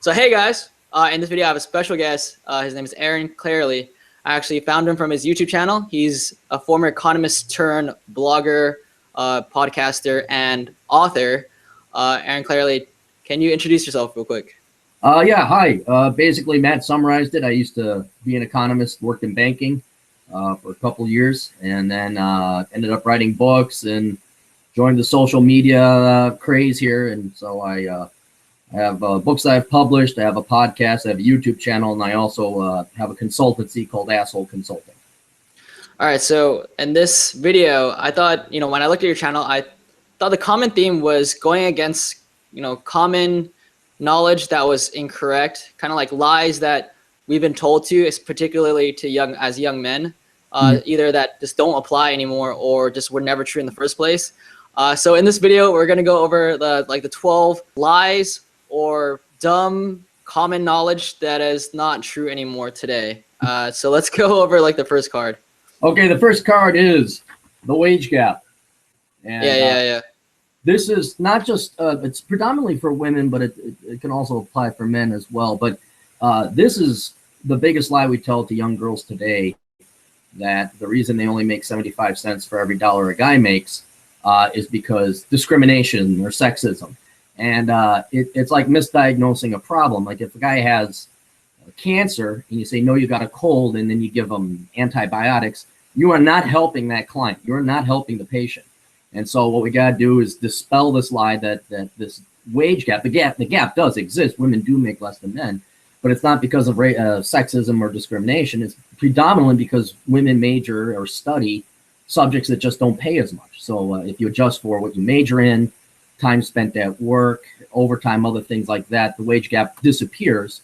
So hey guys, in this video I have a special guest. His name is Clarey. I actually found him from his YouTube channel. He's a former economist turned blogger, podcaster, and author. Clarey, can you introduce yourself real quick? Yeah, hi. Basically, Matt summarized it. I used to be an economist, worked in banking for a couple of years, and then ended up writing books and joined the social media craze here. And so I have books that I've published. I have a podcast. I have a YouTube channel, and I also have a consultancy called Asshole Consulting. All right. So in this video, I thought, when I looked at your channel, I thought the common theme was going against, common knowledge that was incorrect, kind of like lies that we've been told to, particularly to young men, either that just don't apply anymore or just were never true in the first place. So in this video, we're going to go over the 12 lies or dumb common knowledge that is not true anymore today. So let's go over the first card. Okay, the first card is the wage gap. And, yeah. This is not just, it's predominantly for women, but it can also apply for men as well. But this is the biggest lie we tell to young girls today, that the reason they only make 75 cents for every dollar a guy makes is because discrimination or sexism. And it's like misdiagnosing a problem. Like if a guy has cancer and you say, no, you got a cold, and then you give them antibiotics, you are not helping that client. You're not helping the patient. And so what we got to do is dispel this lie that this wage gap, the gap does exist. Women do make less than men, but it's not because of sexism or discrimination. It's predominantly because women major or study subjects that just don't pay as much. So if you adjust for what you major in, time spent at work, overtime, other things like that, the wage gap disappears.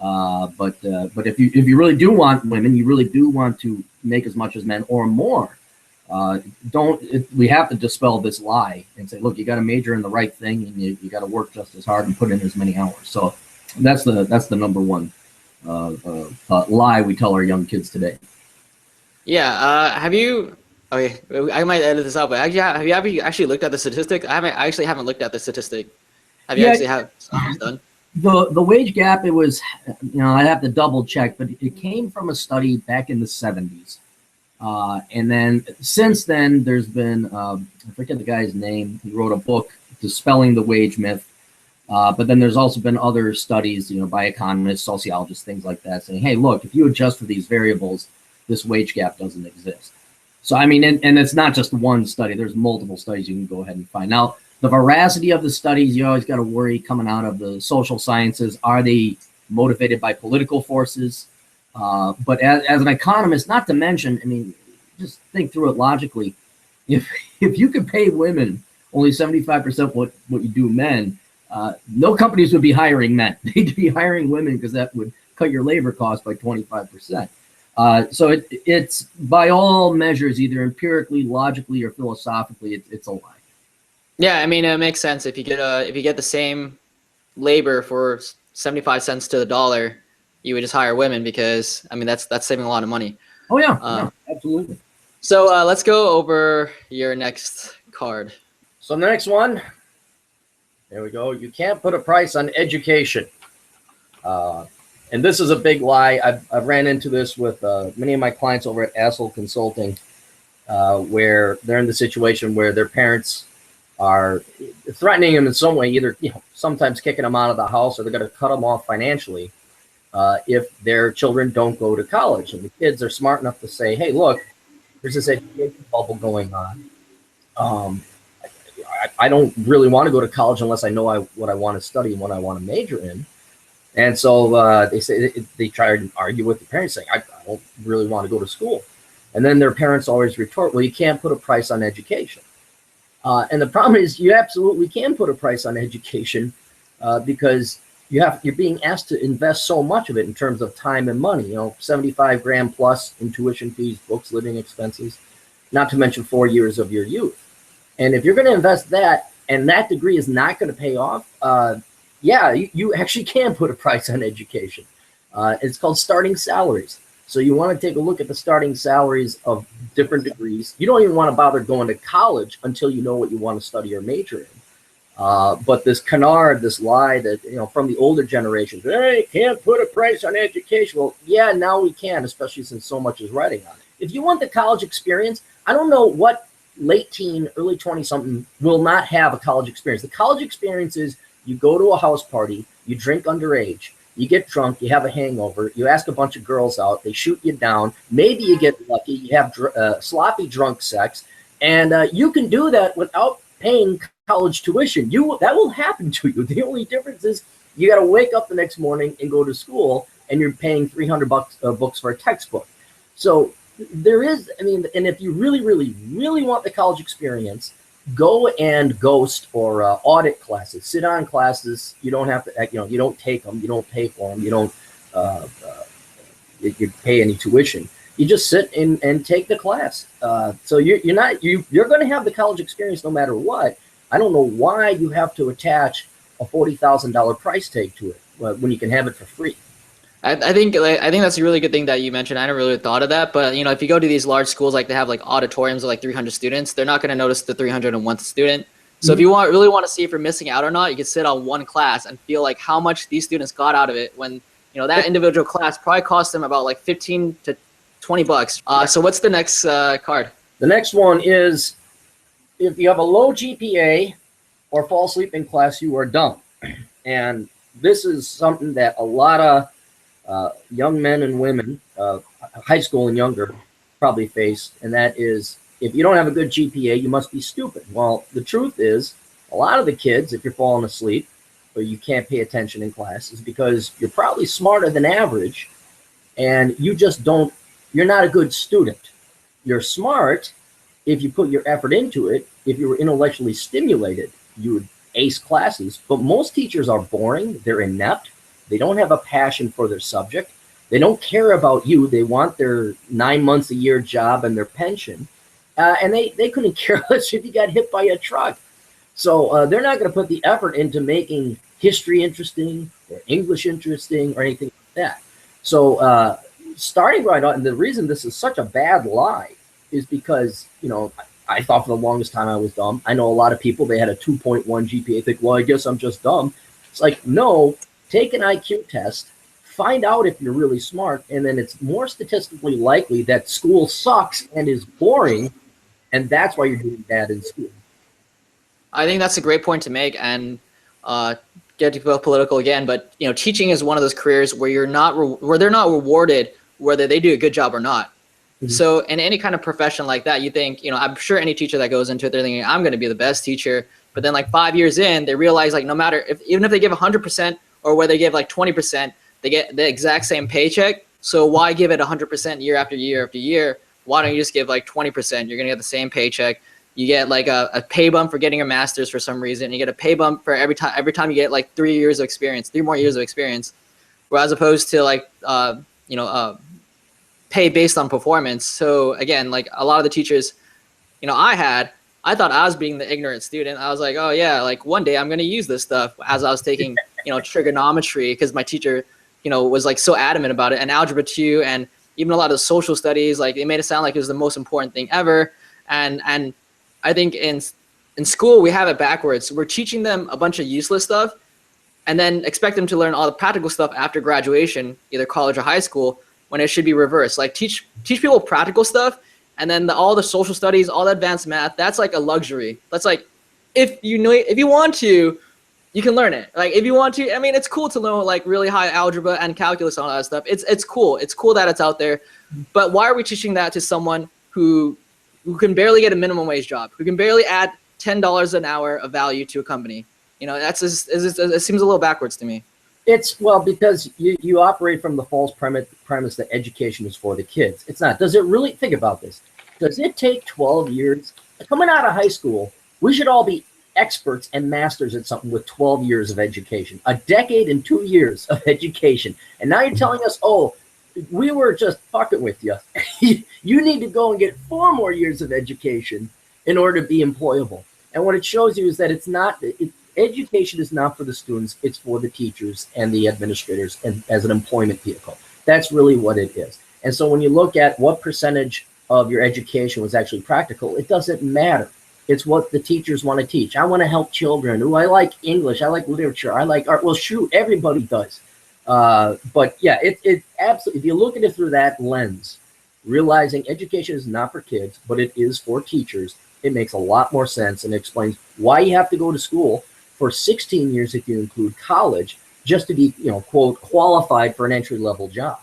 But if you really do want women, you really do want to make as much as men or more. We have to dispel this lie and say, look, you got to major in the right thing, and you got to work just as hard and put in as many hours. So that's the number one lie we tell our young kids today. Yeah. Have you? Okay, I might edit this out, but have you actually looked at the statistic? I actually haven't looked at the statistic. Have you actually have done? The wage gap, it was, I'd have to double check, but it came from a study back in the 70s. And then since then, there's been, I forget the guy's name. He wrote a book dispelling the wage myth. But then there's also been other studies, by economists, sociologists, things like that, saying, hey, look, if you adjust for these variables, this wage gap doesn't exist. So, I mean, and it's not just one study. There's multiple studies you can go ahead and find. Now, the veracity of the studies, you always got to worry coming out of the social sciences. Are they motivated by political forces? But as an economist, not to mention, I mean, just think through it logically. If you could pay women only 75% what you do men, no companies would be hiring men. They'd be hiring women because that would cut your labor cost by 25%. So it's by all measures, either empirically, logically, or philosophically, it's a lie. Yeah, I mean, it makes sense. If you get the same labor for 75 cents to the dollar, you would just hire women because, I mean, that's saving a lot of money. Oh yeah, absolutely. So let's go over your next card. So the next one, there we go. You can't put a price on education. And this is a big lie. I've ran into this with many of my clients over at Asshole Consulting, where they're in the situation where their parents are threatening them in some way, either sometimes kicking them out of the house, or they're going to cut them off financially if their children don't go to college. And the kids are smart enough to say, hey, look, there's this education bubble going on. I don't really want to go to college unless I know what I want to study and what I want to major in. And so they try to argue with the parents, saying, I don't really want to go to school. And then their parents always retort, well, you can't put a price on education. And the problem is you absolutely can put a price on education because you're being asked to invest so much of it in terms of time and money, 75 grand plus in tuition fees, books, living expenses, not to mention 4 years of your youth. And if you're going to invest that and that degree is not going to pay off, yeah, you actually can put a price on education. It's called starting salaries. So you want to take a look at the starting salaries of different degrees. You don't even want to bother going to college until you know what you want to study or major in. But this canard, this lie that, you know, from the older generations, hey, can't put a price on education. Well, yeah, now we can, especially since so much is writing on it. If you want the college experience, I don't know what late teen, early 20 something will not have a college experience. The college experience is you go to a house party, you drink underage, you get drunk, you have a hangover, you ask a bunch of girls out, they shoot you down, maybe you get lucky, you have sloppy drunk sex, and you can do that without paying college tuition. That will happen to you. The only difference is you got to wake up the next morning and go to school, and you're paying $300 books for a textbook. So there is, I mean, and if you really, really, really want the college experience, go and ghost or audit classes, sit-on classes. You don't have to, you know, you don't take them, you don't pay for them, you don't you pay any tuition. You just sit and take the class. So you're going to have the college experience no matter what. I don't know why you have to attach a $40,000 price tag to it when you can have it for free. I think that's a really good thing that you mentioned. I never really thought of that, but you know, if you go to these large schools, like they have like auditoriums of like 300 students, they're not going to notice the 301st student. So if you really want to see if you're missing out or not, you can sit on one class and feel like how much these students got out of it when, you know, that individual class probably cost them about like 15 to 20 bucks. So what's the next card? The next one is, if you have a low GPA or fall asleep in class, you are dumb. And this is something that a lot of young men and women, high school and younger, probably face, and that is, if you don't have a good GPA, you must be stupid. Well, the truth is, a lot of the kids, if you're falling asleep or you can't pay attention in class, is because you're probably smarter than average, and you're not a good student. You're smart if you put your effort into it. If you were intellectually stimulated, you would ace classes. But most teachers are boring. They're inept. They don't have a passion for their subject. They don't care about you. They want their 9 months a year job and their pension. And they couldn't care less if you got hit by a truck. So they're not going to put the effort into making history interesting or English interesting or anything like that. So starting right on, and the reason this is such a bad lie is because, you know, I thought for the longest time I was dumb. I know a lot of people, they had a 2.1 GPA, think, well, I guess I'm just dumb. It's like, no, take an IQ test, find out if you're really smart, and then it's more statistically likely that school sucks and is boring, and that's why you're doing bad in school. I think that's a great point to make, and get to go political again, but you know, teaching is one of those careers where where they're not rewarded whether they do a good job or not. So in any kind of profession like that, you think, you know, I'm sure any teacher that goes into it, they're thinking, I'm going to be the best teacher. But then like 5 years in, they realize like no matter even if they give 100% or whether they give like 20%, they get the exact same paycheck. So why give it 100% year after year after year? Why don't you just give like 20%? You're going to get the same paycheck. You get like a pay bump for getting a master's for some reason. You get a pay bump for every time you get like 3 years of experience, 3 more years of experience. Whereas opposed to like, pay based on performance. So again, like a lot of the teachers, you know, I thought I was being the ignorant student. I was like, oh yeah, like one day I'm going to use this stuff as I was taking, you know, trigonometry, because my teacher, you know, was like so adamant about it, and algebra 2, and even a lot of social studies, like it made it sound like it was the most important thing ever. And I think in school, we have it backwards. We're teaching them a bunch of useless stuff and then expect them to learn all the practical stuff after graduation, either college or high school, when it should be reversed. Like teach people practical stuff, and then all the social studies, all the advanced math, that's like a luxury. That's like, if you want to, you can learn it. Like if you want to, I mean, it's cool to know like really high algebra and calculus and all that stuff. It's cool. It's cool that it's out there. But why are we teaching that to someone who can barely get a minimum wage job, who can barely add $10 an hour of value to a company? You know, it seems a little backwards to me. Well, because you operate from the false premise that education is for the kids. It's not. Does it really? Think about this. Does it take 12 years? Coming out of high school, we should all be experts and masters at something with 12 years of education. A decade and 2 years of education. And now you're telling us, oh, we were just fucking with you. You need to go and get 4 more years of education in order to be employable. And what it shows you is that it's not... Education is not for the students, it's for the teachers and the administrators and as an employment vehicle. That's really what it is. And so when you look at what percentage of your education was actually practical, it doesn't matter. It's what the teachers want to teach. I want to help children. Ooh, I like English. I like literature. I like art. Well, shoot, everybody does. But yeah, it absolutely, if you look at it through that lens, realizing education is not for kids, but it is for teachers, it makes a lot more sense and explains why you have to go to school for 16 years if you include college, just to be, quote, qualified for an entry-level job.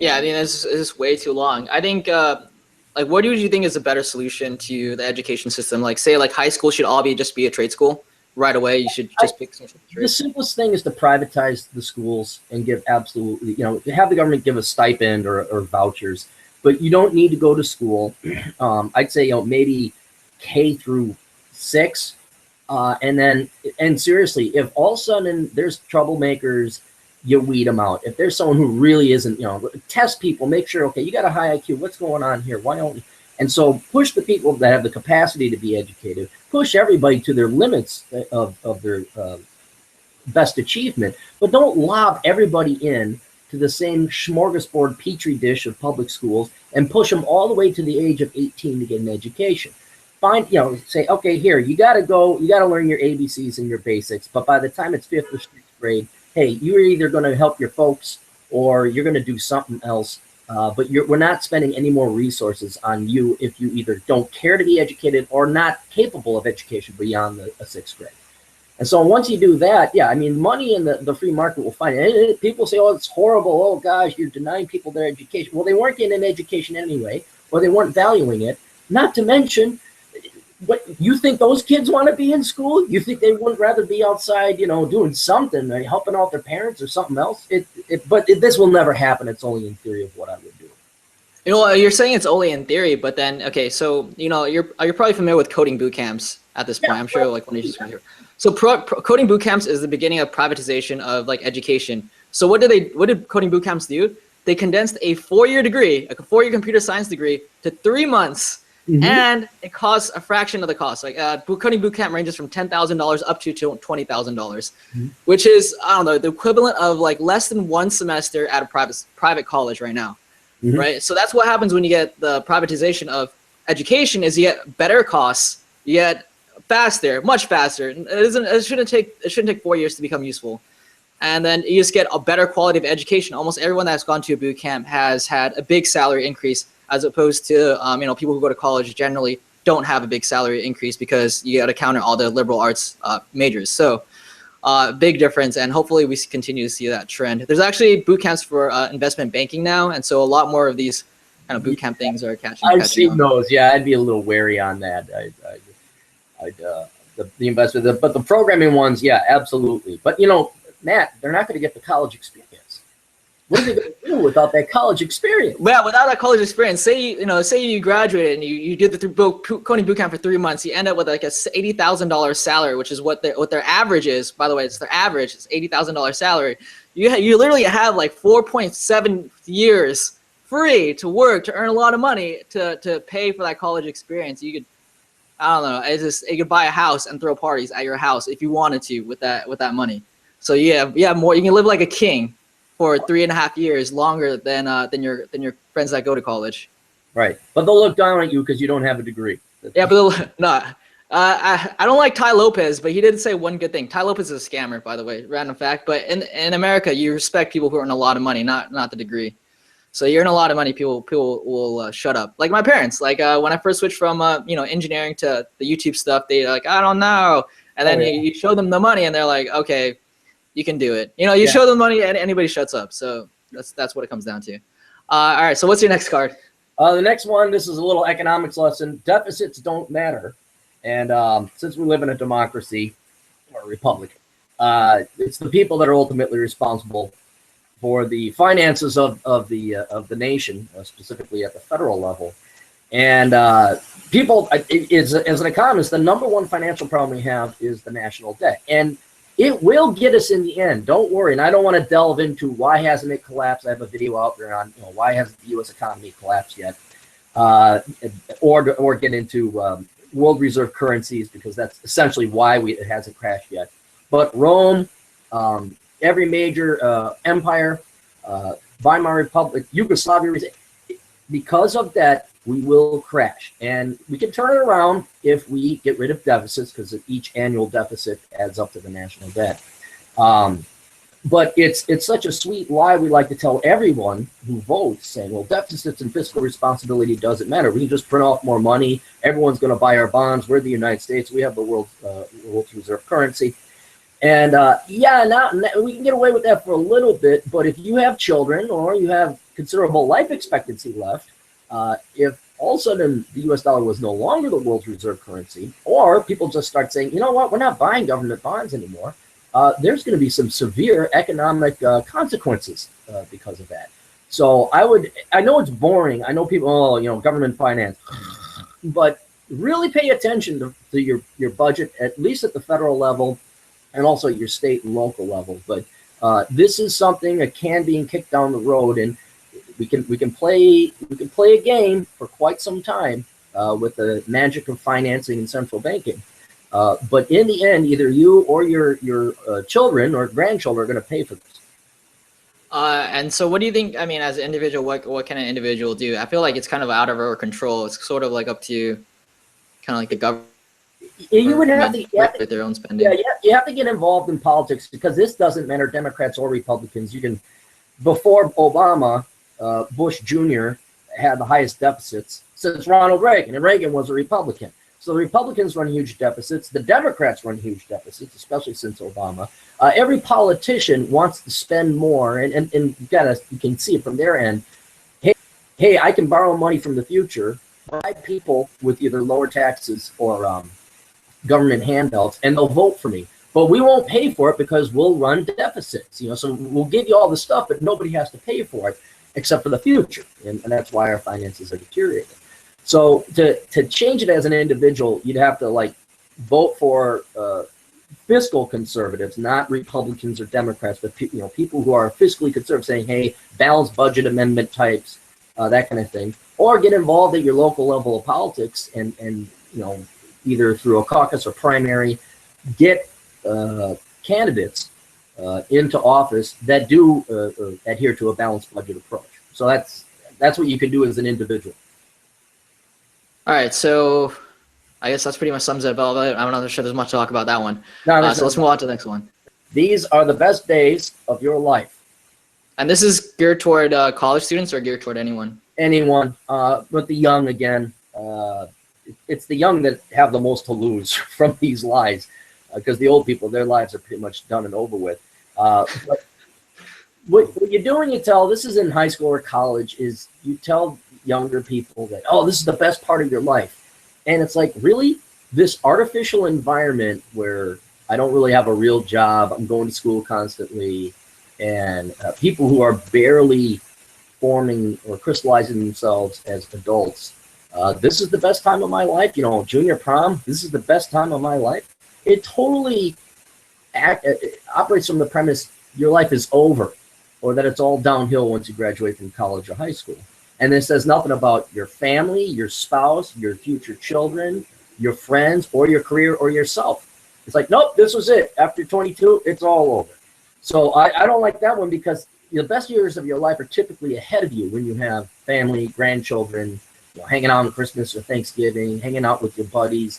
Yeah, I mean, it's way too long. I think, like, what do you think is a better solution to the education system? Like, say, like high school should all just be a trade school right away. You should just pick some trade. The simplest thing is to privatize the schools and give absolutely, have the government give a stipend or vouchers, but you don't need to go to school. I'd say, maybe K through 6. And seriously, if all of a sudden there's troublemakers, you weed them out. If there's someone who really isn't, test people, make sure, okay, you got a high IQ. What's going on here? Why don't we? And so push the people that have the capacity to be educated, push everybody to their limits of their best achievement, but don't lob everybody in to the same smorgasbord petri dish of public schools and push them all the way to the age of 18 to get an education. Find, say, okay, here, you got to learn your ABCs and your basics, but by the time it's 5th or 6th grade, hey, you're either going to help your folks or you're going to do something else. But we're not spending any more resources on you if you either don't care to be educated or not capable of education beyond a 6th grade. And so once you do that, yeah, I mean, money in the free market will find it. And people say, oh, it's horrible. Oh, gosh, you're denying people their education. Well, they weren't getting an education anyway, or they weren't valuing it. Not to mention, what you think those kids want to be in school? You think they wouldn't rather be outside, doing something, helping out their parents or something else? But this will never happen. It's only in theory of what I would do. You're saying it's only in theory, but then, okay, so, you're probably familiar with coding boot camps at this point. I'm sure like when you're just familiar. So coding boot camps is the beginning of privatization of like education. So what did coding boot camps do? They condensed a 4-year degree, like a 4-year computer science degree, to 3 months. Mm-hmm. And it costs a fraction of the cost. Like coding boot camp ranges from $10,000 up to $20,000, mm-hmm. which is, I don't know, the equivalent of like less than 1 semester at a private college right now, mm-hmm. right? So that's what happens when you get the privatization of education. Is you get better costs, you get faster, much faster. It shouldn't take 4 years to become useful, and then you just get a better quality of education. Almost everyone that's gone to a boot camp has had a big salary increase, as opposed to people who go to college generally don't have a big salary increase because you got to counter all the liberal arts majors. So big difference, and hopefully we continue to see that trend. There's actually boot camps for investment banking now, and so a lot more of these kind of boot camp things are catching I've seen on. Those. Yeah, I'd be a little wary on that. The investment, but the programming ones, yeah, absolutely. But Matt, they're not going to get the college experience. What are they going to do without that college experience? Well, without that college experience, say you graduated and you did the coding boot camp for 3 months, you end up with like a $80,000 salary, which is what their average is. By the way, it's their average. It's $80,000 salary. You literally have like 4.7 years free to work, to earn a lot of money, to pay for that college experience. You could, I don't know, you could buy a house and throw parties at your house if you wanted to with that money. So yeah, more. You can live like a king for 3.5 years, longer than your friends that go to college. Right, but they'll look down at you because you don't have a degree. Yeah, but no, I don't like Ty Lopez, but he did say one good thing. Ty Lopez is a scammer, by the way, random fact. But in America, you respect people who earn a lot of money, not the degree. So you earn a lot of money, people will shut up. Like my parents, like when I first switched from engineering to the YouTube stuff, they're like, I don't know, and then you show them the money, and they're like, okay, you can do it. You show them money and anybody shuts up. So that's what it comes down to. All right. So what's your next card? The next one, this is a little economics lesson. Deficits don't matter. And since we live in a democracy or a republic, it's the people that are ultimately responsible for the finances of the nation, specifically at the federal level. And people, as an economist, the number one financial problem we have is the national debt. And it will get us in the end. Don't worry. And I don't want to delve into why hasn't it collapsed. I have a video out there on why hasn't the U.S. economy collapsed yet, or get into world reserve currencies, because that's essentially why it hasn't crashed yet. But Rome, every major empire, Weimar Republic, Yugoslavia, because of that, we will crash. And we can turn it around if we get rid of deficits, because each annual deficit adds up to the national debt. But it's such a sweet lie we like to tell everyone who votes, saying, well, deficits and fiscal responsibility doesn't matter. We can just print off more money. Everyone's going to buy our bonds. We're the United States. We have the world's reserve currency. And yeah, now we can get away with that for a little bit. But if you have children or you have considerable life expectancy left, if all of a sudden the US dollar was no longer the world's reserve currency, or people just start saying, you know what, we're not buying government bonds anymore, there's going to be some severe economic consequences because of that. So I know it's boring. I know people, oh, government finance, but really pay attention to your budget, at least at the federal level, and also your state and local level. But this is something, a can being kicked down the road, and we can play a game for quite some time with the magic of financing and central banking. But in the end, either you or your children or grandchildren are going to pay for this. And so what do you think, I mean, as an individual, what can an individual do? I feel like it's kind of out of our control. It's sort of like up to kind of like the government. You would have to with their own spending. Yeah, you have to get involved in politics, because this doesn't matter Democrats or Republicans. Before Obama, Bush Jr. had the highest deficits since Ronald Reagan, and Reagan was a Republican. So the Republicans run huge deficits. The Democrats run huge deficits, especially since Obama. Every politician wants to spend more, and you can see it from their end. Hey, I can borrow money from the future, buy people with either lower taxes or government handouts, and they'll vote for me. But we won't pay for it because we'll run deficits. So we'll give you all the stuff, but nobody has to pay for it except for the future, and that's why our finances are deteriorating. So to change it as an individual, you'd have to vote for fiscal conservatives, not Republicans or Democrats, but people who are fiscally conservative, saying, hey, balanced budget amendment types, that kind of thing, or get involved at your local level of politics and either through a caucus or primary, get candidates into office that do adhere to a balanced budget approach. So that's what you can do as an individual. All right, so I guess that's pretty much sums it up. I'm not sure there's much to talk about that one. No, so let's move on to the next one. These are the best days of your life. And this is geared toward college students or geared toward anyone? Anyone, but the young again. It's the young that have the most to lose from these lies, because the old people, their lives are pretty much done and over with. But what you do when you tell, this is in high school or college, is you tell younger people that, oh, this is the best part of your life. And it's like, really? This artificial environment where I don't really have a real job, I'm going to school constantly, and people who are barely forming or crystallizing themselves as adults, this is the best time of my life. Junior prom, this is the best time of my life. It totally operates from the premise your life is over, or that it's all downhill once you graduate from college or high school. And this says nothing about your family, your spouse, your future children, your friends, or your career, or yourself. It's like, nope, this was it. After 22, it's all over. So I don't like that one, because the best years of your life are typically ahead of you when you have family, grandchildren, hanging out on Christmas or Thanksgiving, hanging out with your buddies.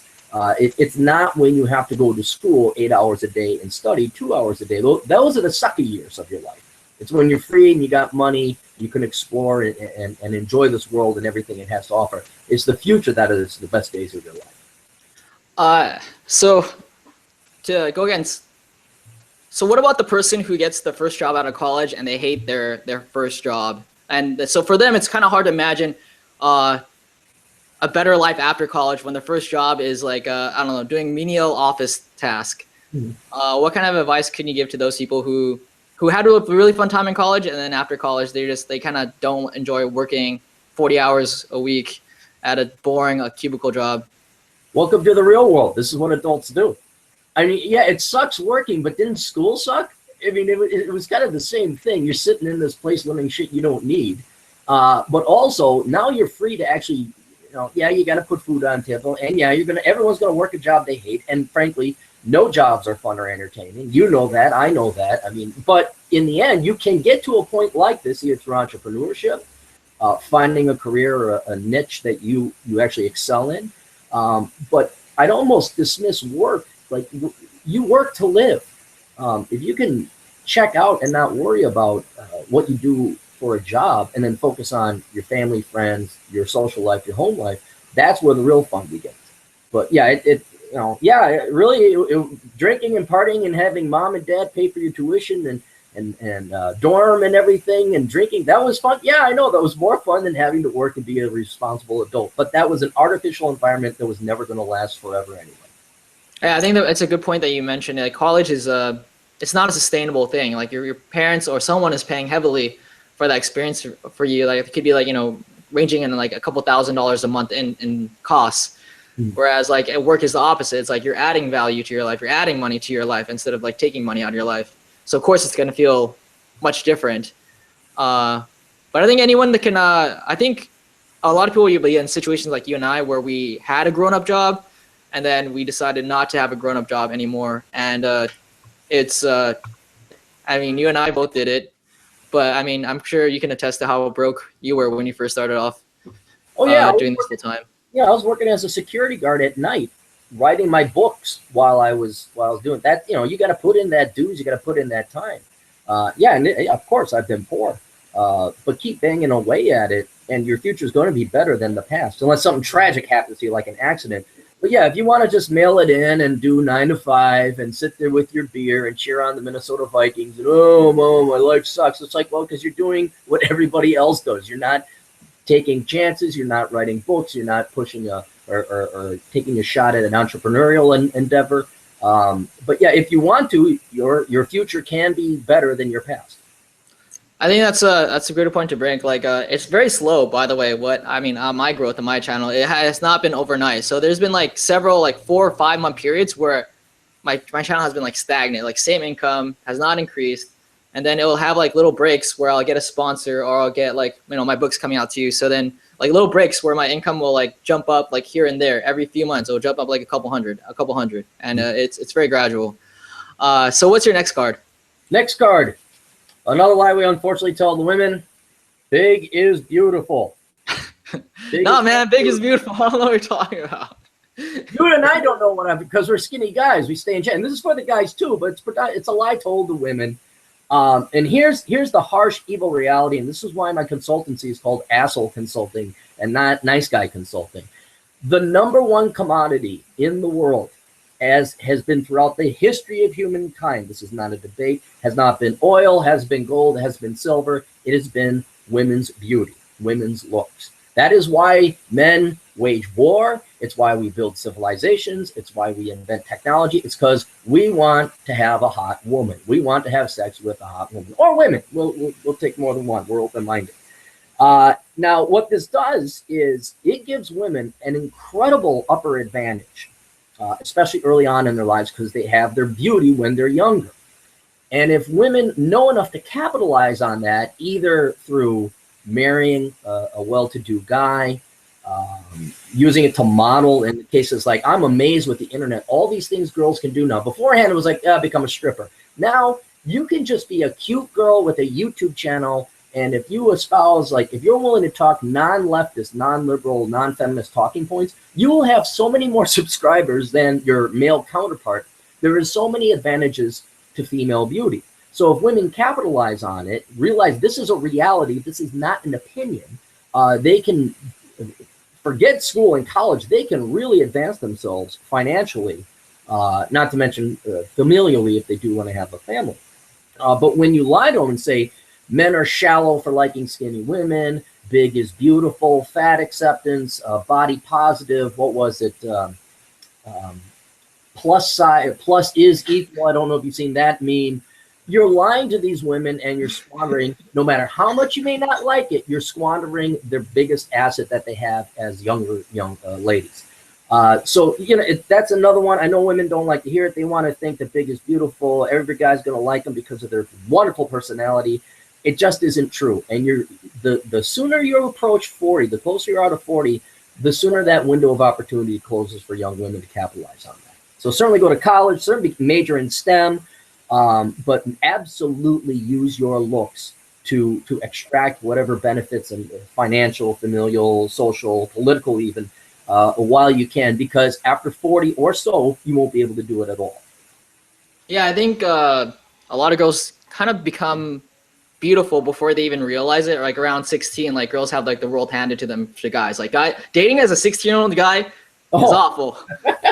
It's not when you have to go to school 8 hours a day and study 2 hours a day. Those are the sucky years of your life. It's when you're free and you got money, you can explore and enjoy this world and everything it has to offer. It's the future that is the best days of your life. So to go against, so what about the person who gets the first job out of college and they hate their first job? And so for them, it's kind of hard to imagine a better life after college when the first job is like, I don't know, doing menial office task. What kind of advice can you give to those people who had a really fun time in college, and then after college, they kind of don't enjoy working 40 hours a week at a boring cubicle job? Welcome to the real world. This is what adults do. I mean, yeah, it sucks working, but didn't school suck? I mean, it was kind of the same thing. You're sitting in this place learning shit you don't need. But also, now you're free to actually, you got to put food on the table, and yeah, everyone's going to work a job they hate, and frankly, no jobs are fun or entertaining. You know that. I know that. I mean, but in the end, you can get to a point like this, either through entrepreneurship finding a career or a niche that you actually excel in. But I'd almost dismiss work. Like, you work to live. If you can check out and not worry about what you do for a job, and then focus on your family, friends, your social life, your home life, that's where the real fun begins. But yeah, drinking and partying and having mom and dad pay for your tuition and dorm and everything, and drinking, that was fun. Yeah, I know that was more fun than having to work and be a responsible adult. But that was an artificial environment that was never going to last forever anyway. Yeah, I think that it's a good point that you mentioned. Like, college is it's not a sustainable thing. Like, your parents or someone is paying heavily for that experience for you. Like, it could be like, ranging in like a couple $1,000s a month in costs. Whereas like at work is the opposite. It's like you're adding value to your life. You're adding money to your life instead of like taking money out of your life. So of course it's going to feel much different. But I think anyone that can, I think a lot of people will be in situations like you and I, where we had a grown-up job and then we decided not to have a grown-up job anymore. And it's, I mean, you and I both did it, but I mean, I'm sure you can attest to how broke you were when you first started off doing this full time. Yeah, I was working as a security guard at night, writing my books while I was doing that. You got to put in that dues, you got to put in that time. Of course I've been poor, but keep banging away at it, and your future is going to be better than the past, unless something tragic happens to you, like an accident. But yeah, if you want to just mail it in and do 9 to 5 and sit there with your beer and cheer on the Minnesota Vikings and, oh, Mom, my life sucks. It's like, well, because you're doing what everybody else does. You're not taking chances, you're not writing books, you're not pushing or taking a shot at an entrepreneurial endeavor. But yeah, if you want to, your future can be better than your past. I think that's a great point to bring. Like, it's very slow, by the way. My growth in my channel, it has not been overnight. So there's been like several, like 4 or 5 month periods where my channel has been like stagnant, like same income, has not increased. And then it will have like little breaks where I'll get a sponsor, or I'll get like, my book's coming out too. So then like little breaks where my income will like jump up like here and there every few months. It'll jump up like a couple hundred. And it's very gradual. So what's your next card? Next card. Another lie we unfortunately tell the women: big is beautiful. Big is beautiful. I don't know what you're talking about. You and I don't know because we're skinny guys. We stay in shape. And this is for the guys too, but it's a lie told to women. And here's the harsh, evil reality, and this is why my consultancy is called Asshole Consulting and not Nice Guy Consulting. The number one commodity in the world, as has been throughout the history of humankind, this is not a debate, has not been oil, has been gold, has been silver. It has been women's beauty, women's looks. That is why men wage war. It's why we build civilizations. It's why we invent technology. It's because we want to have a hot woman. We want to have sex with a hot woman, or women. We'll take more than one. We're open-minded. Now, what this does is it gives women an incredible upper advantage, especially early on in their lives, because they have their beauty when they're younger. And if women know enough to capitalize on that, either through marrying a well-to-do guy, using it to model in cases like, I'm amazed with the internet, all these things girls can do now. Beforehand, it was like, become a stripper. Now, you can just be a cute girl with a YouTube channel, and if you espouse, like, if you're willing to talk non-leftist, non-liberal, non-feminist talking points, you will have so many more subscribers than your male counterpart. There is so many advantages to female beauty. So if women capitalize on it, realize this is a reality, this is not an opinion, they can forget school and college, they can really advance themselves financially, not to mention familially if they do want to have a family. But when you lie to them and say, men are shallow for liking skinny women, big is beautiful, fat acceptance, body positive, what was it, plus size, plus is equal, I don't know if you've seen that meme. You're lying to these women, and you're squandering, no matter how much you may not like it, you're squandering their biggest asset that they have as young ladies. So, that's another one. I know women don't like to hear it. They want to think that big is beautiful. Every guy's going to like them because of their wonderful personality. It just isn't true. And the sooner you approach 40, the closer you're out of 40, the sooner that window of opportunity closes for young women to capitalize on that. So certainly go to college, certainly major in STEM, but absolutely use your looks to extract whatever benefits and financial, familial, social, political, even while you can, because after 40 or so, you won't be able to do it at all. Yeah, I think a lot of girls kind of become beautiful before they even realize it. Like around 16, like girls have like the world handed to them to guys. Like dating as a 16-year-old guy is awful.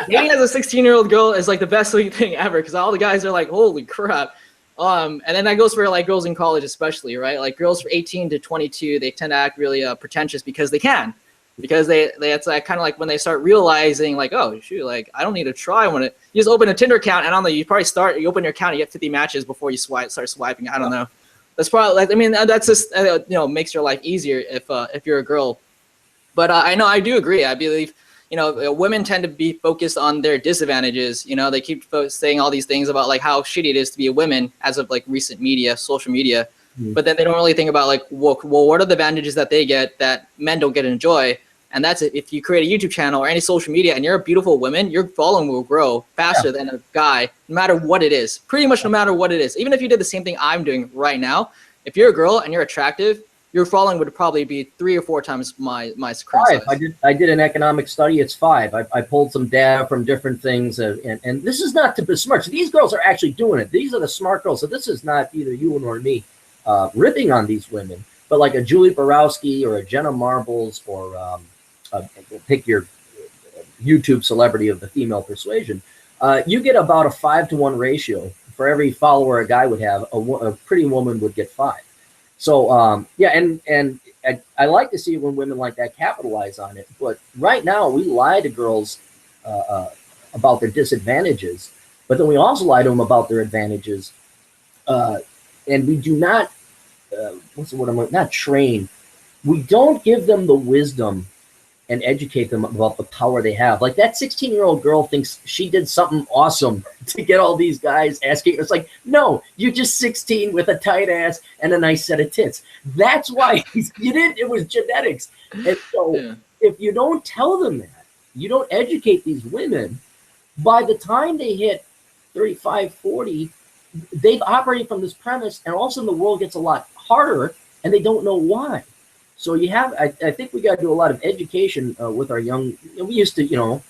Dating as a 16-year-old girl is like the best thing ever, because all the guys are like, holy crap. And then that goes for like girls in college especially, right? Like girls from 18 to 22, they tend to act really pretentious because they can. Because they it's like kind of like when they start realizing like, oh shoot, like I don't need to try when you just open a Tinder account, and I don't know, you open your account, you get 50 matches before you start swiping. I don't know. That's probably like, I mean, that's just makes your life easier if you're a girl. But I do agree. I believe women tend to be focused on their disadvantages. They keep saying all these things about like how shitty it is to be a woman as of like recent media, social media. But then they don't really think about like, well, what are the advantages that they get that men don't get to enjoy? And that's it. If you create a YouTube channel or any social media and you're a beautiful woman, your following will grow faster than a guy, no matter what it is. Pretty much no matter what it is. Even if you did the same thing I'm doing right now, if you're a girl and you're attractive, your following would probably be 3 or 4 times my current size. I did an economic study. It's 5. I pulled some data from different things, and this is not to besmirch. These girls are actually doing it. These are the smart girls. So this is not either you nor me ripping on these women, but like a Julie Borowski or a Jenna Marbles or pick your YouTube celebrity of the female persuasion. You get about a 5-to-1 ratio. For every follower a guy would have, a pretty woman would get 5. So yeah, and I like to see when women like that capitalize on it. But right now, we lie to girls about their disadvantages, but then we also lie to them about their advantages, and we do not what's the word? Not train. We don't give them the wisdom and educate them about the power they have. Like that 16-year-old girl thinks she did something awesome to get all these guys asking. It's like, no, you're just 16 with a tight ass and a nice set of tits. That's why you didn't. It was genetics. And so if you don't tell them that, you don't educate these women, by the time they hit 35, 40, they've operated from this premise, and all of a sudden the world gets a lot harder, and they don't know why. So you have, I think we got to do a lot of education with our young. We used to,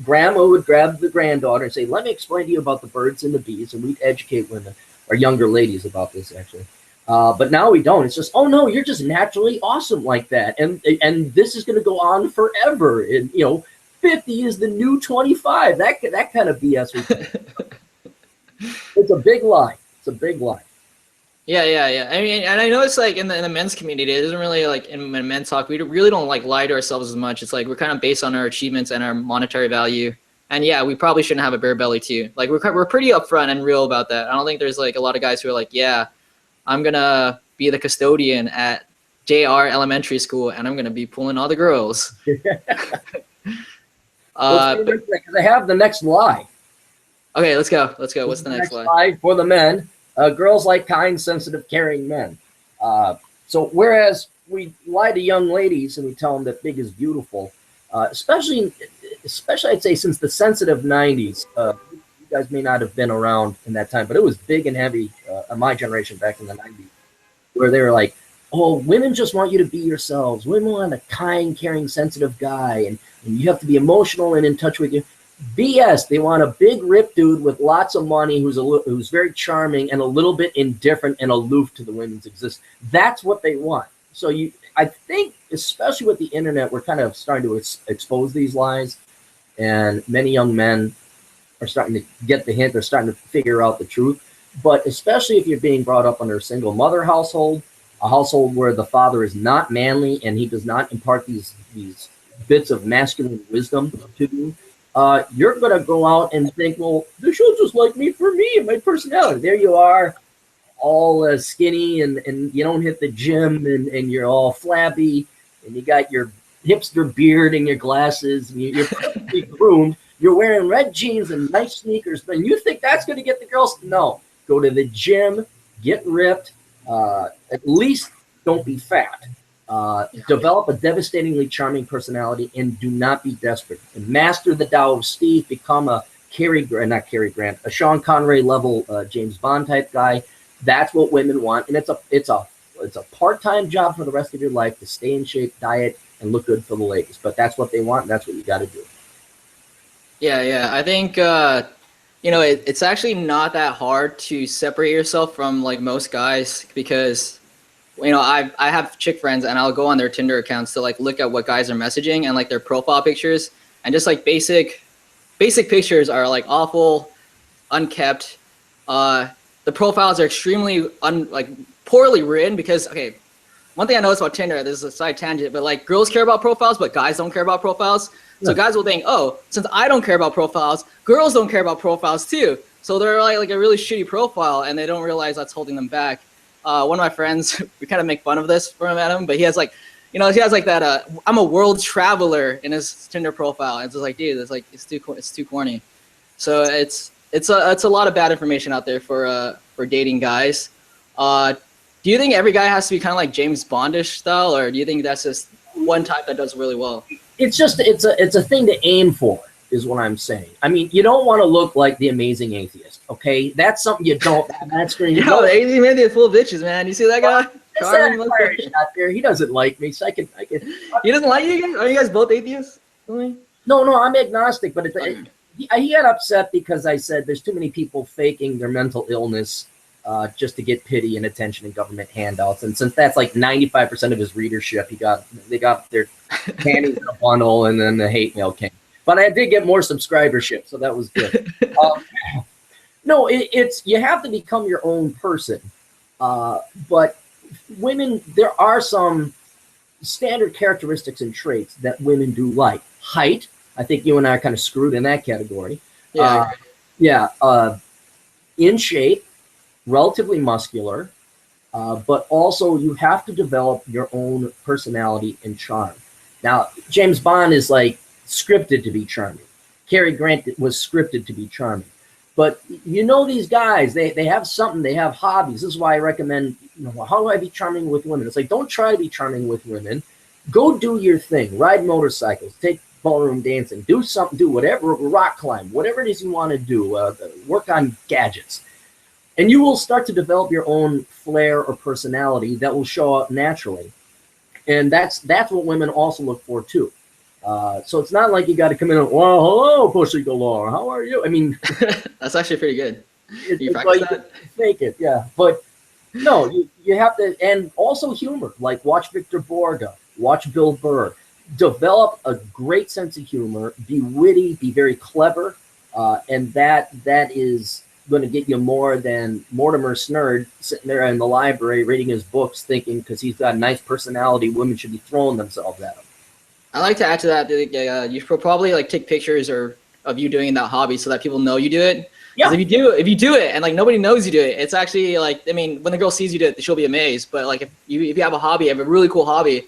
grandma would grab the granddaughter and say, "Let me explain to you about the birds and the bees," and we'd educate women, or younger ladies, about this actually. But now we don't. It's just, oh no, you're just naturally awesome like that, and this is going to go on forever. And 50 is the new 25. That kind of BS. It's a big lie. It's a big lie. Yeah. I mean, and I know it's like in the men's community, it isn't really like in men's talk, we really don't like lie to ourselves as much. It's like we're kind of based on our achievements and our monetary value. And yeah, we probably shouldn't have a bare belly too. Like we're pretty upfront and real about that. I don't think there's like a lot of guys who are like, yeah, I'm gonna be the custodian at JR Elementary School and I'm gonna be pulling all the girls. I have the next lie. Okay, let's go. What's the next lie for the men? Girls like kind, sensitive, caring men. So whereas we lie to young ladies and we tell them that big is beautiful, especially I'd say since the sensitive 90s, you guys may not have been around in that time, but it was big and heavy in my generation back in the 90s, where they were like, oh, women just want you to be yourselves. Women want a kind, caring, sensitive guy, and you have to be emotional and in touch with you. BS. They want a big rip dude with lots of money who's very charming and a little bit indifferent and aloof to the women's existence. That's what they want. So I think, especially with the internet, we're kind of starting to expose these lies, and many young men are starting to get the hint. They're starting to figure out the truth. But especially if you're being brought up under a single mother household, a household where the father is not manly and he does not impart these bits of masculine wisdom to you, you're going to go out and think, well, this show's just like me for me and my personality. There you are, all skinny, and you don't hit the gym, and you're all flabby, and you got your hipster beard and your glasses, and you're perfectly groomed. You're wearing red jeans and nice sneakers, and you think that's going to get the girls? No. Go to the gym, get ripped, at least don't be fat. Develop a devastatingly charming personality, and do not be desperate. And master the Tao of Steve. Become a a Sean Connery level James Bond type guy. That's what women want, and it's a It's a part-time job for the rest of your life to stay in shape, diet, and look good for the ladies. But that's what they want, and that's what you got to do. Yeah. I think it's actually not that hard to separate yourself from like most guys because I have chick friends and I'll go on their Tinder accounts to like look at what guys are messaging and like their profile pictures, and just like basic pictures are like awful, unkept. The profiles are extremely poorly written because one thing I noticed about Tinder, this is a side tangent, but like girls care about profiles, but guys don't care about profiles. So guys will think, oh, since I don't care about profiles, girls don't care about profiles too. So they're like a really shitty profile, and they don't realize that's holding them back. One of my friends, we kind of make fun of this for him, but he has like, he has like that. I'm a world traveler in his Tinder profile, and it's just like, dude, it's too corny. So it's a lot of bad information out there for dating guys. Do you think every guy has to be kind of like James Bondish style, or do you think that's just one type that does really well? It's a thing to aim for, is what I'm saying. I mean, you don't want to look like the amazing atheist, okay? That's something you don't. That's the amazing man is full of bitches, man. You see that guy? Clarey's not there. He doesn't like me, so I can. He doesn't like you guys? Are you guys both atheists? No, I'm agnostic, but he got upset because I said there's too many people faking their mental illness just to get pity and attention and government handouts. And since that's like 95% of his readership, they got their panties in a bundle, and then the hate mail came. But I did get more subscribership, so that was good. No, it's you have to become your own person. But women, there are some standard characteristics and traits that women do like. Height, I think you and I are kind of screwed in that category. In shape, relatively muscular, but also you have to develop your own personality and charm. Now, James Bond is like scripted to be charming. Cary Grant was scripted to be charming. But these guys, they have something, they have hobbies. This is why I recommend, how do I be charming with women? It's like, don't try to be charming with women. Go do your thing. Ride motorcycles, take ballroom dancing, do something, do whatever, rock climb, whatever it is you want to do, work on gadgets. And you will start to develop your own flair or personality that will show up naturally. And that's what women also look for too. So it's not like you got to come in and, well, hello, Pussy Galore, how are you? I mean, that's actually pretty good. You practice that? Fake it, yeah. But no, you have to, and also humor. Like watch Victor Borga, watch Bill Burr. Develop a great sense of humor. Be witty, be very clever, and that is going to get you more than Mortimer Snerd sitting there in the library reading his books, thinking because he's got a nice personality, women should be throwing themselves at him. I like to add to that. You should probably like take pictures of you doing that hobby so that people know you do it. Yeah. If you do it and like nobody knows you do it, it's actually like, I mean, when the girl sees you do it, she'll be amazed. But like if you have a hobby, you have a really cool hobby.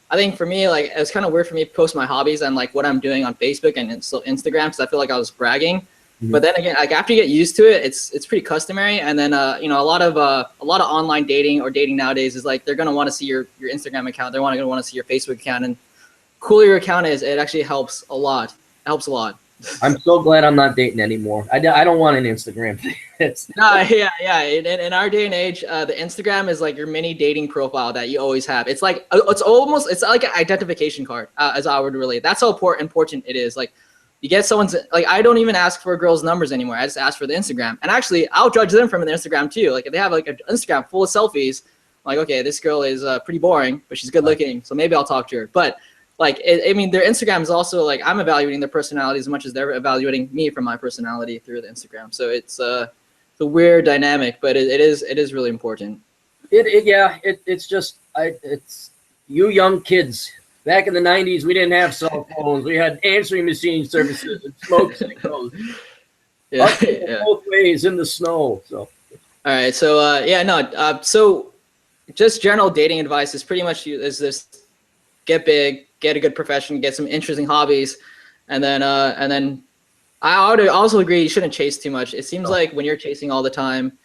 I think for me, like, it was kind of weird for me to post my hobbies and like what I'm doing on Facebook and Instagram, because I feel like I was bragging. Mm-hmm. But then again, like after you get used to it, it's pretty customary. And then a lot of online dating or dating nowadays is like they're gonna want to see your Instagram account. They're gonna want to see your Facebook account, and cooler your account is, it actually helps a lot. It helps a lot. I'm so glad I'm not dating anymore. I don't want an Instagram thing. In our day and age, the Instagram is like your mini dating profile that you always have. It's like it's like an identification card, as I would relate. That's how important it is. Like you get someone's, like I don't even ask for girls' numbers anymore. I just ask for the Instagram. And actually, I'll judge them from the Instagram too. Like if they have like an Instagram full of selfies, I'm like, okay, this girl is pretty boring, but she's good looking, so maybe I'll talk to her. But like, I mean, their Instagram is also like, I'm evaluating their personality as much as they're evaluating me for my personality through the Instagram. So it's a weird dynamic, but it is really important. It's you young kids. Back in the 90s, we didn't have cell phones. We had answering machine services and smoke signals. Both ways in the snow. So. All right. So so just general dating advice is pretty much is this: get big, get a good profession, get some interesting hobbies, and then I would also agree you shouldn't chase too much. It seems like when you're chasing all the time,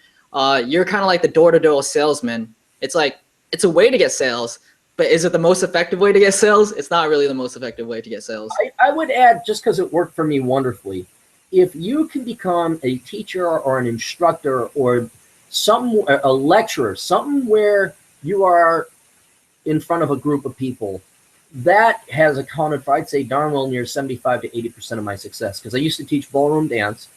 you're kind of like the door-to-door salesman. It's like it's a way to get sales, but is it the most effective way to get sales? It's not really the most effective way to get sales. I would add, just because it worked for me wonderfully, if you can become a teacher or an instructor or a lecturer, something where you are in front of a group of people, that has accounted for, I'd say, darn well near 75 to 80% of my success. Because I used to teach ballroom dance,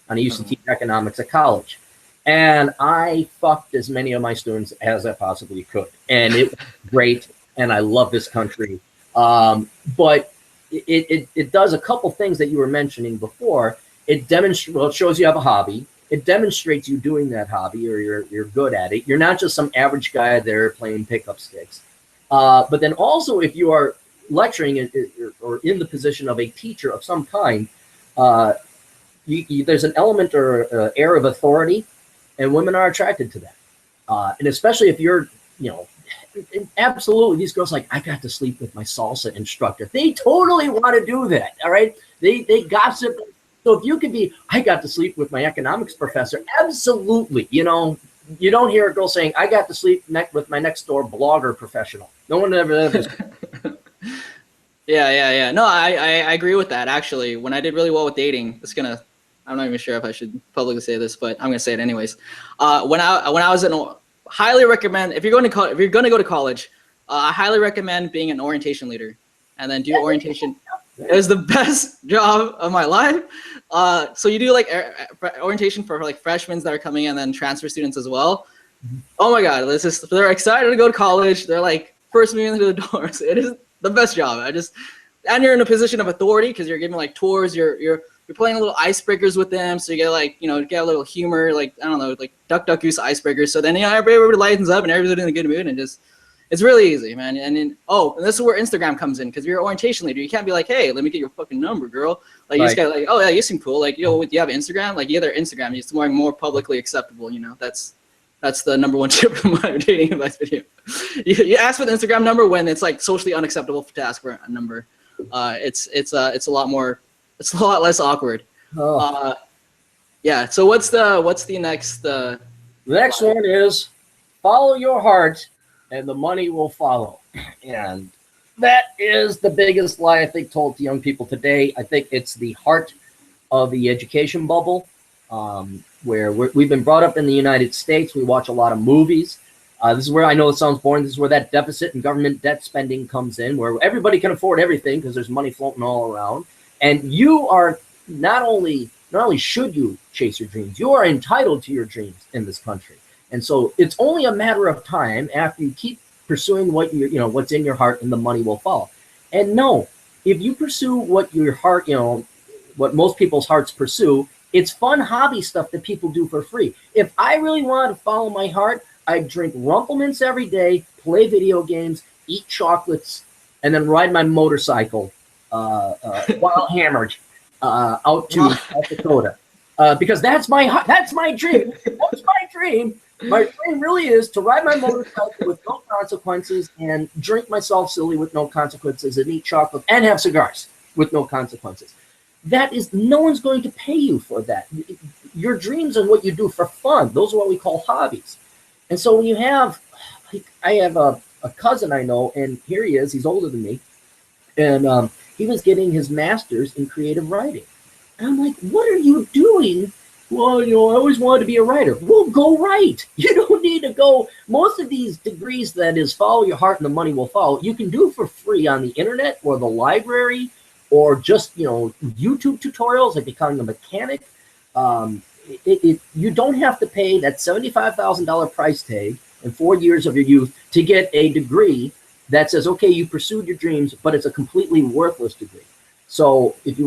and I used to teach economics at college. And I fucked as many of my students as I possibly could. And it was great, and I love this country. But it does a couple things that you were mentioning before. It demonstrates, well, it shows you have a hobby. It demonstrates you doing that hobby, or you're good at it. You're not just some average guy there playing pickup sticks. But then also, if you are lecturing or in the position of a teacher of some kind, there's an element or air of authority, and women are attracted to that. And especially if you're, absolutely, these girls like, I got to sleep with my salsa instructor. They totally want to do that. All right. They gossip. So if you could be, I got to sleep with my economics professor. Absolutely. You don't hear a girl saying, I got to sleep with my next door blogger professional. No one ever. Yeah. No, I agree with that. Actually, when I did really well with dating, I'm not even sure if I should publicly say this, but I'm gonna say it anyways. When I was highly recommend, if you're going to go to college, I highly recommend being an orientation leader, and then do orientation. It was the best job of my life. So you do like orientation for like freshmen that are coming in, and then transfer students as well. Oh my God, they're excited to go to college. They're like first moving into the doors. It is the best job. And you're in a position of authority because you're giving like tours. You're playing little icebreakers with them, so you get like get a little humor, like I don't know, like duck goose icebreakers. So then everybody lightens up and everybody's in a good mood, and it's really easy, man. And then and this is where Instagram comes in, because you're an orientation leader. You can't be like, hey, let me get your fucking number, girl. Like you just got like, oh yeah, you seem cool. Like you have Instagram. Like you have Instagram. It's more publicly acceptable. That's the number one tip from my dating advice video. You ask for the Instagram number when it's like socially unacceptable to ask for a number. It's a lot less awkward. Yeah. So what's the next? The next one is follow your heart, and the money will follow. And that is the biggest lie I think told to young people today. I think it's the heart of the education bubble, where we've been brought up in the United States. We watch a lot of movies. This is where, I know it sounds boring, this is where that deficit and government debt spending comes in, where everybody can afford everything because there's money floating all around. And you are not only should you chase your dreams, you are entitled to your dreams in this country. And so it's only a matter of time after you keep pursuing what what's in your heart, and the money will follow. And no, if you pursue what your heart, what most people's hearts pursue, it's fun hobby stuff that people do for free. If I really wanted to follow my heart, I'd drink Rumplemints every day, play video games, eat chocolates, and then ride my motorcycle while hammered out to South Dakota. Because that's my dream. That's my dream. My dream really is to ride my motorcycle with no consequences, and drink myself silly with no consequences, and eat chocolate and have cigars with no consequences. That is, no one's going to pay you for that. Your dreams are what you do for fun. Those are what we call hobbies. And so when you have, I have a cousin I know, and here he is, he's older than me, and he was getting his master's in creative writing. And I'm like, what are you doing? Well, I always wanted to be a writer. Well, go write. You don't need to go. Most of these degrees, that is, follow your heart and the money will follow, you can do for free on the internet or the library, or just, YouTube tutorials like becoming a mechanic. You don't have to pay that $75,000 price tag and 4 years of your youth to get a degree that says, okay, you pursued your dreams, but it's a completely worthless degree. So if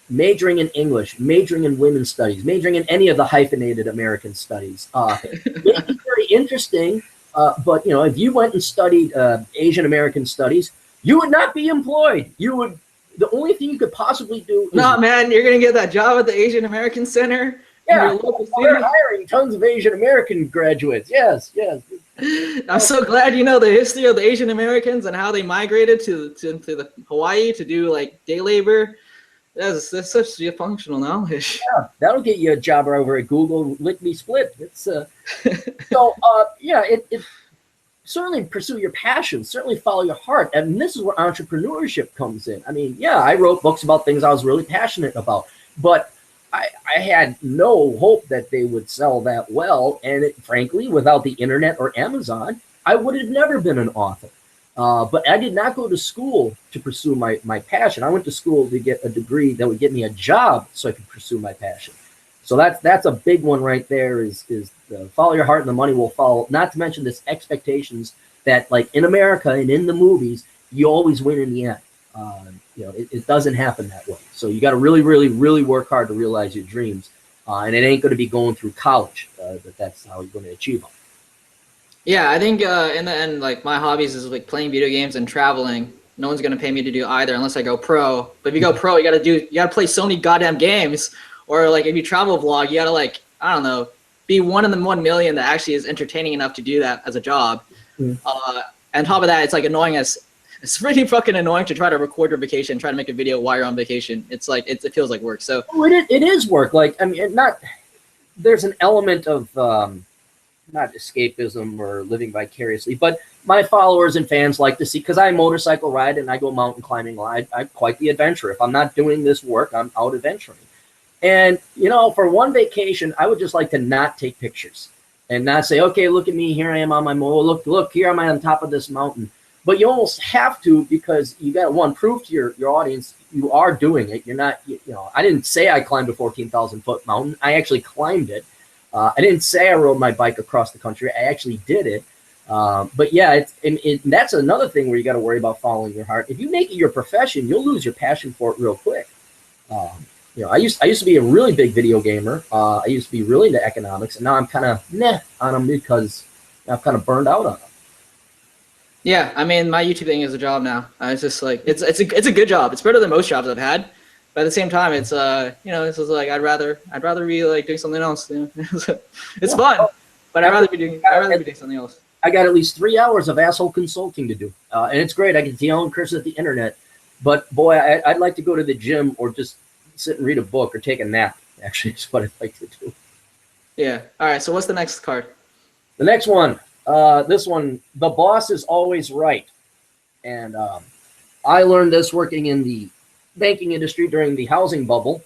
majoring in English, majoring in women's studies, majoring in any of the hyphenated American studies, may be very interesting. But if you went and studied Asian American studies, you would not be employed. The only thing you could possibly do is... No, man, you're going to get that job at the Asian American Center. Yeah, they're hiring tons of Asian American graduates. Yes. I'm so glad you know the history of the Asian Americans and how they migrated to the Hawaii to do like day labor. That's such a functional knowledge. Yeah, that'll get you a job over at Google, lickety split. It's certainly pursue your passion, certainly follow your heart. And this is where entrepreneurship comes in. I mean, yeah, I wrote books about things I was really passionate about, but I had no hope that they would sell that well. And frankly, without the internet or Amazon, I would have never been an author. But I did not go to school to pursue my passion. I went to school to get a degree that would get me a job so I could pursue my passion. So that's a big one right there is follow your heart and the money will follow. Not to mention this expectations that like in America and in the movies, you always win in the end. It doesn't happen that way. So you got to really, really, really work hard to realize your dreams. And it ain't going to be going through college. That's how you're going to achieve them. Yeah, I think in the end, like my hobbies is like playing video games and traveling. No one's gonna pay me to do either unless I go pro. But if you go pro, you gotta play so many goddamn games. Or like if you travel vlog, you gotta like, I don't know, be one in the 1 million that actually is entertaining enough to do that as a job. And on top of that, it's like annoying it's really fucking annoying to try to record your vacation, try to make a video while you're on vacation. It's like it feels like work. So it is work. Like I mean, there's an element of not escapism or living vicariously, but my followers and fans like to see, because I motorcycle ride and I go mountain climbing. I'm quite the adventurer. If I'm not doing this work, I'm out adventuring. And, for one vacation, I would just like to not take pictures and not say, okay, look at me. Here I am on my motor. Look, here am I on top of this mountain. But you almost have to, because you got to, prove to your audience you are doing it. You're not, I didn't say I climbed a 14,000 foot mountain. I actually climbed it. I didn't say I rode my bike across the country. I actually did it. But yeah, that's another thing where you got to worry about following your heart. If you make it your profession, you'll lose your passion for it real quick. I used to be a really big video gamer. I used to be really into economics, and now I'm kind of on them because I've kind of burned out on them. Yeah, I mean, my YouTube thing is a job now. It's just like it's a good job. It's better than most jobs I've had. But at the same time, it's it's just like I'd rather be like doing something else. It's fun, but I'd rather be doing something else. I got at least 3 hours of asshole consulting to do, and it's great. I get to yell and curse at the internet, but boy, I'd like to go to the gym or just sit and read a book or take a nap. Actually, is what I'd like to do. Yeah. All right. So what's the next card? The next one, this one, the boss is always right, and I learned this working in the banking industry during the housing bubble,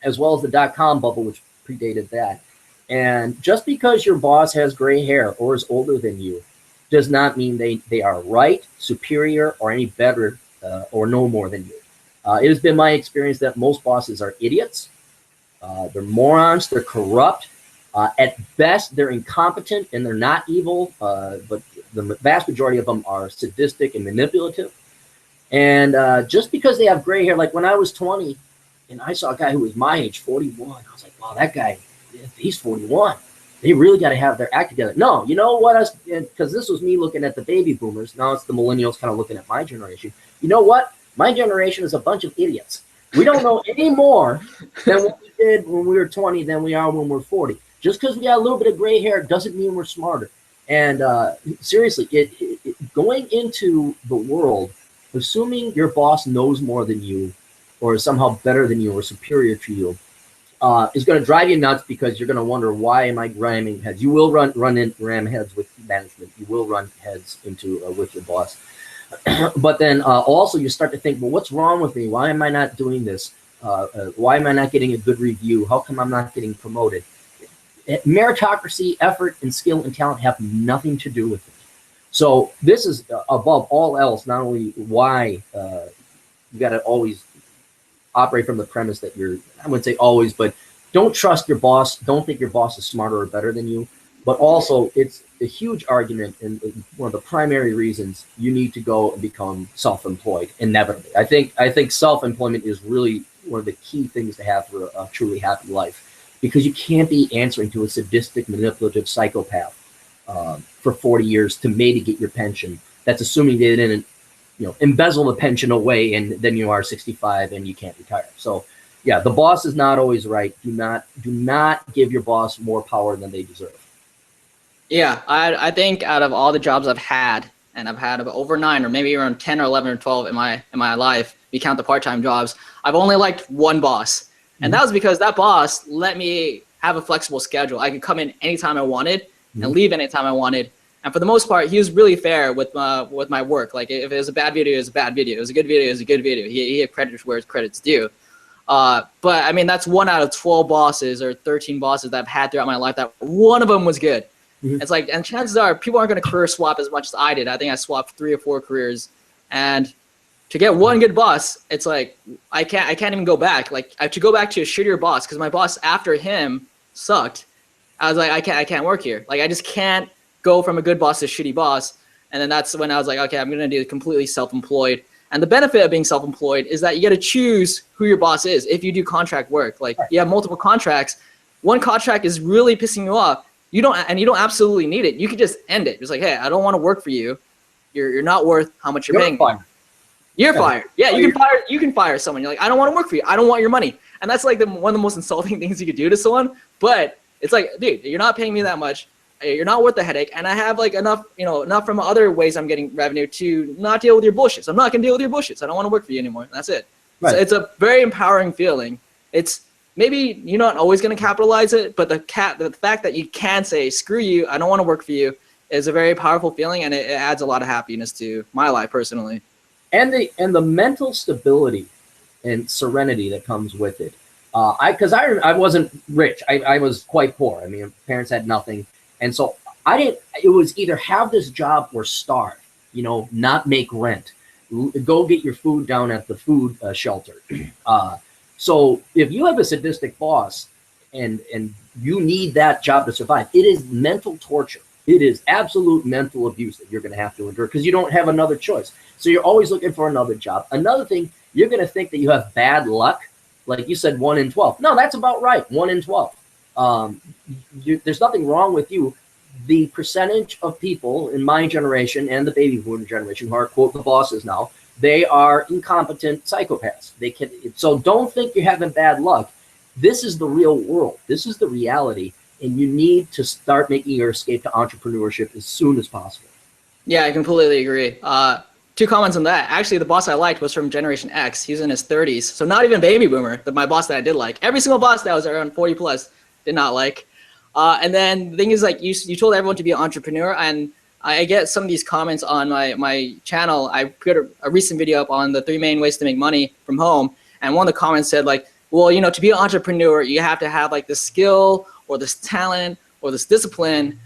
as well as the dot-com bubble, which predated that. And just because your boss has gray hair or is older than you does not mean they are right, superior, or any better or no more than you. It has been my experience that most bosses are idiots. They're morons. They're corrupt. At best, they're incompetent, and they're not evil, but the vast majority of them are sadistic and manipulative. And just because they have gray hair, like when I was 20 and I saw a guy who was my age, 41, I was like, wow, that guy, he's 41. They really got to have their act together. No, you know what? Because this was me looking at the baby boomers. Now it's the millennials kind of looking at my generation. You know what? My generation is a bunch of idiots. We don't know any more than what we did when we were 20 than we are when we're 40. Just because we got a little bit of gray hair doesn't mean we're smarter. And seriously, going into the world, assuming your boss knows more than you or is somehow better than you or superior to you is going to drive you nuts, because you're going to wonder, why am I ramming heads? You will ram heads with management. You will run heads into with your boss. But then also you start to think, well, what's wrong with me? Why am I not doing this? Why am I not getting a good review? How come I'm not getting promoted? Meritocracy, effort, and skill and talent have nothing to do with it. So this is above all else, not only why you got to always operate from the premise that I wouldn't say always, but don't trust your boss. Don't think your boss is smarter or better than you. But also, it's a huge argument, and one of the primary reasons you need to go and become self-employed inevitably. I think self-employment is really one of the key things to have for a truly happy life, because you can't be answering to a sadistic, manipulative psychopath for 40 years to maybe get your pension. That's assuming they didn't, embezzle the pension away, and then you are 65 and you can't retire. So, yeah, the boss is not always right. Do not give your boss more power than they deserve. Yeah, I think out of all the jobs I've had, and I've had about over 9 or maybe around 10 or 11 or 12 in my life, if you count the part-time jobs, I've only liked one boss. And that was because that boss let me have a flexible schedule. I could come in anytime I wanted and leave anytime I wanted. And for the most part, he was really fair with my work. Like, if it was a bad video, it was a bad video. It was a good video, it was a good video. He had credit where his credit's due. But I mean, that's 1 out of 12 bosses or 13 bosses that I've had throughout my life. That one of them was good. It's like, and chances are people aren't going to career swap as much as I did. I think I swapped 3 or 4 careers, and to get one good boss, it's like I can't even go back. Like I have to go back to a shittier boss because my boss after him sucked. I was like, I can't work here. Like I just can't go from a good boss to a shitty boss. And then that's when I was like, okay, I'm gonna do completely self-employed. And the benefit of being self-employed is that you get to choose who your boss is. If you do contract work, like you have multiple contracts, one contract is really pissing you off. You don't absolutely need it. You could just end it. It's like, hey, I don't want to work for you. You're not worth how much you're paying. You're fired. Yeah, you can fire someone. You're like, I don't want to work for you. I don't want your money. And that's like one of the most insulting things you could do to someone. But it's like, dude, you're not paying me that much. You're not worth the headache. And I have like enough from other ways I'm getting revenue to not deal with your bullshit. So I'm not gonna deal with your bullshit. So I don't want to work for you anymore. That's it. Right. So it's a very empowering feeling. It's maybe you're not always gonna capitalize it, but the fact that you can say, screw you, I don't want to work for you, is a very powerful feeling, and it adds a lot of happiness to my life personally. And the mental stability and serenity that comes with it. I wasn't rich. I was quite poor. I mean, parents had nothing. And so it was either have this job or starve, not make rent, go get your food down at the food shelter. So if you have a sadistic boss and you need that job to survive, it is mental torture. It is absolute mental abuse that you're going to have to endure because you don't have another choice. So you're always looking for another job. Another thing, you're going to think that you have bad luck. Like you said, 1 in 12. No, that's about right. 1 in 12. There's nothing wrong with you. The percentage of people in my generation and the baby boomer generation who are, quote, the bosses now, they are incompetent psychopaths. So don't think you're having bad luck. This is the real world. This is the reality. And you need to start making your escape to entrepreneurship as soon as possible. Yeah, I completely agree. 2 comments on that. Actually, the boss I liked was from Generation X. He was in his 30s, so not even baby boomer. My boss that I did like. Every single boss that was around 40 plus did not like. And then the thing is, like, you told everyone to be an entrepreneur, and I get some of these comments on my channel. I put a recent video up on the 3 main ways to make money from home, and one of the comments said, like, well, to be an entrepreneur, you have to have like the skill or this talent or this discipline.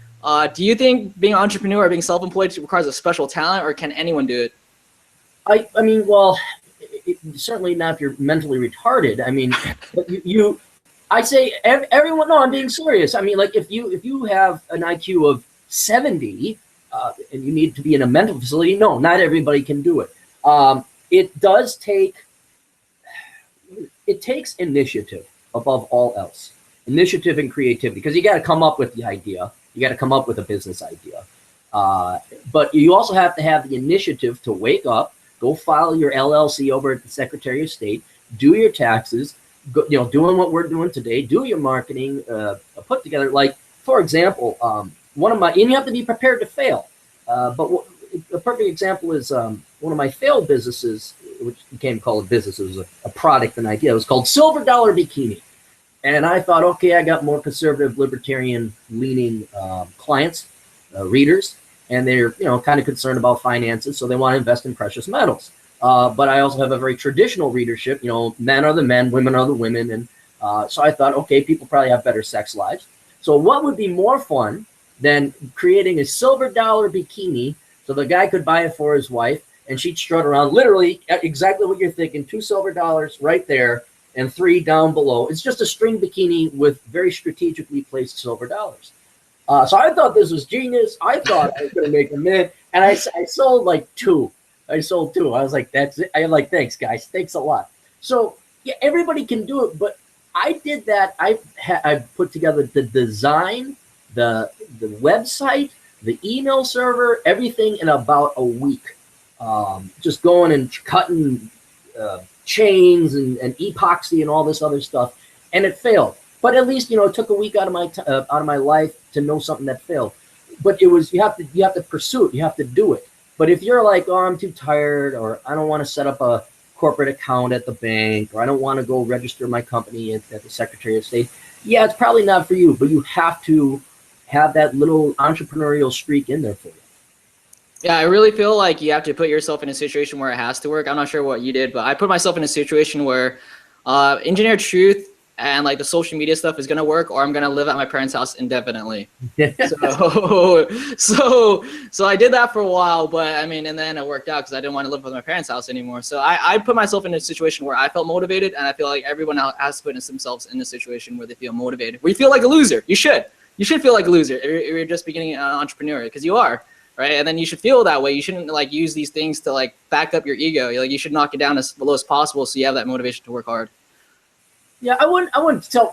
Do you think being an entrepreneur or being self-employed requires a special talent, or can anyone do it? I mean, well, certainly not if you're mentally retarded. I mean, but I say everyone. No, I'm being serious. I mean, like if you have an IQ of 70 and you need to be in a mental facility, no, not everybody can do it. It takes initiative above all else. Initiative and creativity, because you got to come up with the idea. You got to come up with a business idea. But you also have to have the initiative to wake up, go file your LLC over at the Secretary of State, do your taxes, doing what we're doing today, do your marketing, put together, like, for example, and you have to be prepared to fail. But a perfect example is one of my failed businesses, which became called a business. It was a product, an idea. It was called Silver Dollar Bikini. And I thought, okay, I got more conservative, libertarian leaning clients, readers, and they're, kind of concerned about finances. So they want to invest in precious metals. But I also have a very traditional readership, men are the men, women are the women. And so I thought, okay, people probably have better sex lives. So what would be more fun than creating a silver dollar bikini so the guy could buy it for his wife and she'd strut around, literally exactly what you're thinking, $2 silver right there and 3 down below. It's just a string bikini with very strategically placed silver dollars. So I thought this was genius. I thought I was going to make a mint, and I sold like 2. I sold 2. I was like, that's it. I'm like, thanks, guys. Thanks a lot. So yeah, everybody can do it, but I did that. I put together the design, the website, the email server, everything in about a week. Just going and cutting chains and epoxy and all this other stuff, and it failed. But at least it took a week out of my life to know something that failed. But it was you have to pursue it. You have to do it. But if you're like, oh, I'm too tired, or I don't want to set up a corporate account at the bank, or I don't want to go register my company at the Secretary of State, yeah, it's probably not for you. But you have to have that little entrepreneurial streak in there for you. Yeah, I really feel like you have to put yourself in a situation where it has to work. I'm not sure what you did, but I put myself in a situation where Engineer Truth and like the social media stuff is gonna work, or I'm gonna live at my parents' house indefinitely. So I did that for a while, but I mean, and then it worked out because I didn't want to live with my parents' house anymore. So I put myself in a situation where I felt motivated, and I feel like everyone else has to put themselves in a situation where they feel motivated, where you feel like a loser. You should feel like a loser if you're just beginning an entrepreneur, because you are. Right, and then you should feel that way. You shouldn't like use these things to like back up your ego. Like you should knock it down as low as possible, so you have that motivation to work hard. Yeah, I wouldn't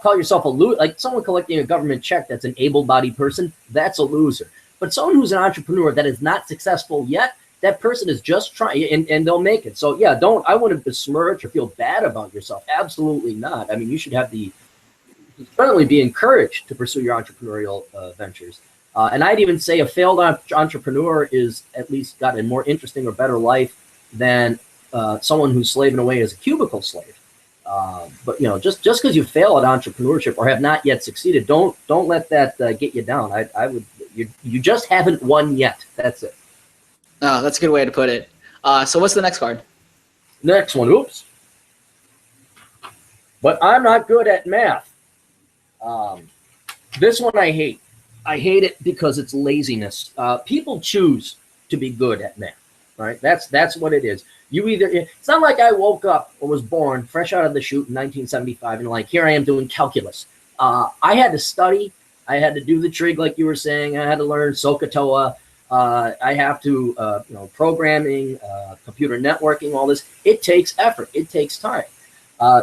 call yourself a loser. Like someone collecting a government check that's an able-bodied person, that's a loser. But someone who's an entrepreneur that is not successful yet, that person is just trying, and they'll make it. So yeah, I wouldn't besmirch or feel bad about yourself. Absolutely not. I mean, you should certainly be encouraged to pursue your entrepreneurial ventures. And I'd even say a failed entrepreneur is at least got a more interesting or better life than someone who's slaving away as a cubicle slave. But just because you fail at entrepreneurship or have not yet succeeded, don't let that get you down. You just haven't won yet. That's it. Oh, that's a good way to put it. So what's the next card? Next one. Oops. But I'm not good at math. This one I hate. I hate it because it's laziness. People choose to be good at math, right? That's what it is. It's not like I woke up or was born fresh out of the chute in 1975 and like, here I am doing calculus. I had to study. I had to do the trig like you were saying. I had to learn SOHCAHTOA. I have to, programming, computer networking, all this. It takes effort. It takes time.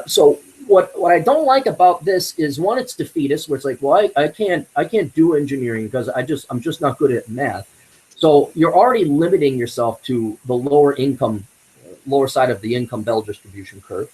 So what I don't like about this is, one, it's defeatist, where it's like, well, I can't do engineering because I'm just not good at math. So you're already limiting yourself to the lower side of the income bell distribution curve.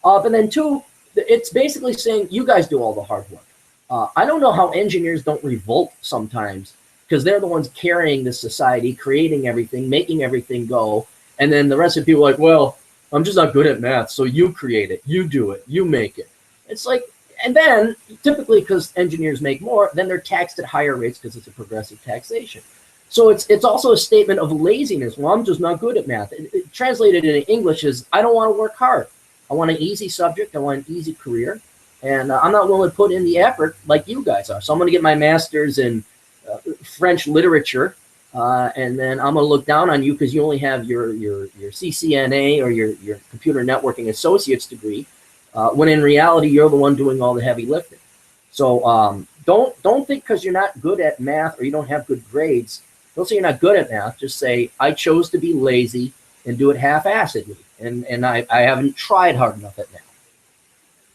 But then two, it's basically saying you guys do all the hard work. I don't know how engineers don't revolt sometimes, because they're the ones carrying this society, creating everything, making everything go. And then the rest of the people are like, well, I'm just not good at math, so you create it, you do it, you make it. It's like, and then typically because engineers make more, then they're taxed at higher rates because it's a progressive taxation. So it's also a statement of laziness. Well, I'm just not good at math. It translated into English is, I don't want to work hard. I want an easy subject. I want an easy career. And I'm not willing to put in the effort like you guys are. So I'm going to get my master's in French literature. And then I'm going to look down on you because you only have your CCNA or your computer networking associate's degree, when in reality, you're the one doing all the heavy lifting. So don't think because you're not good at math or you don't have good grades, don't say you're not good at math. Just say, I chose to be lazy and do it half-assedly. And I haven't tried hard enough at math.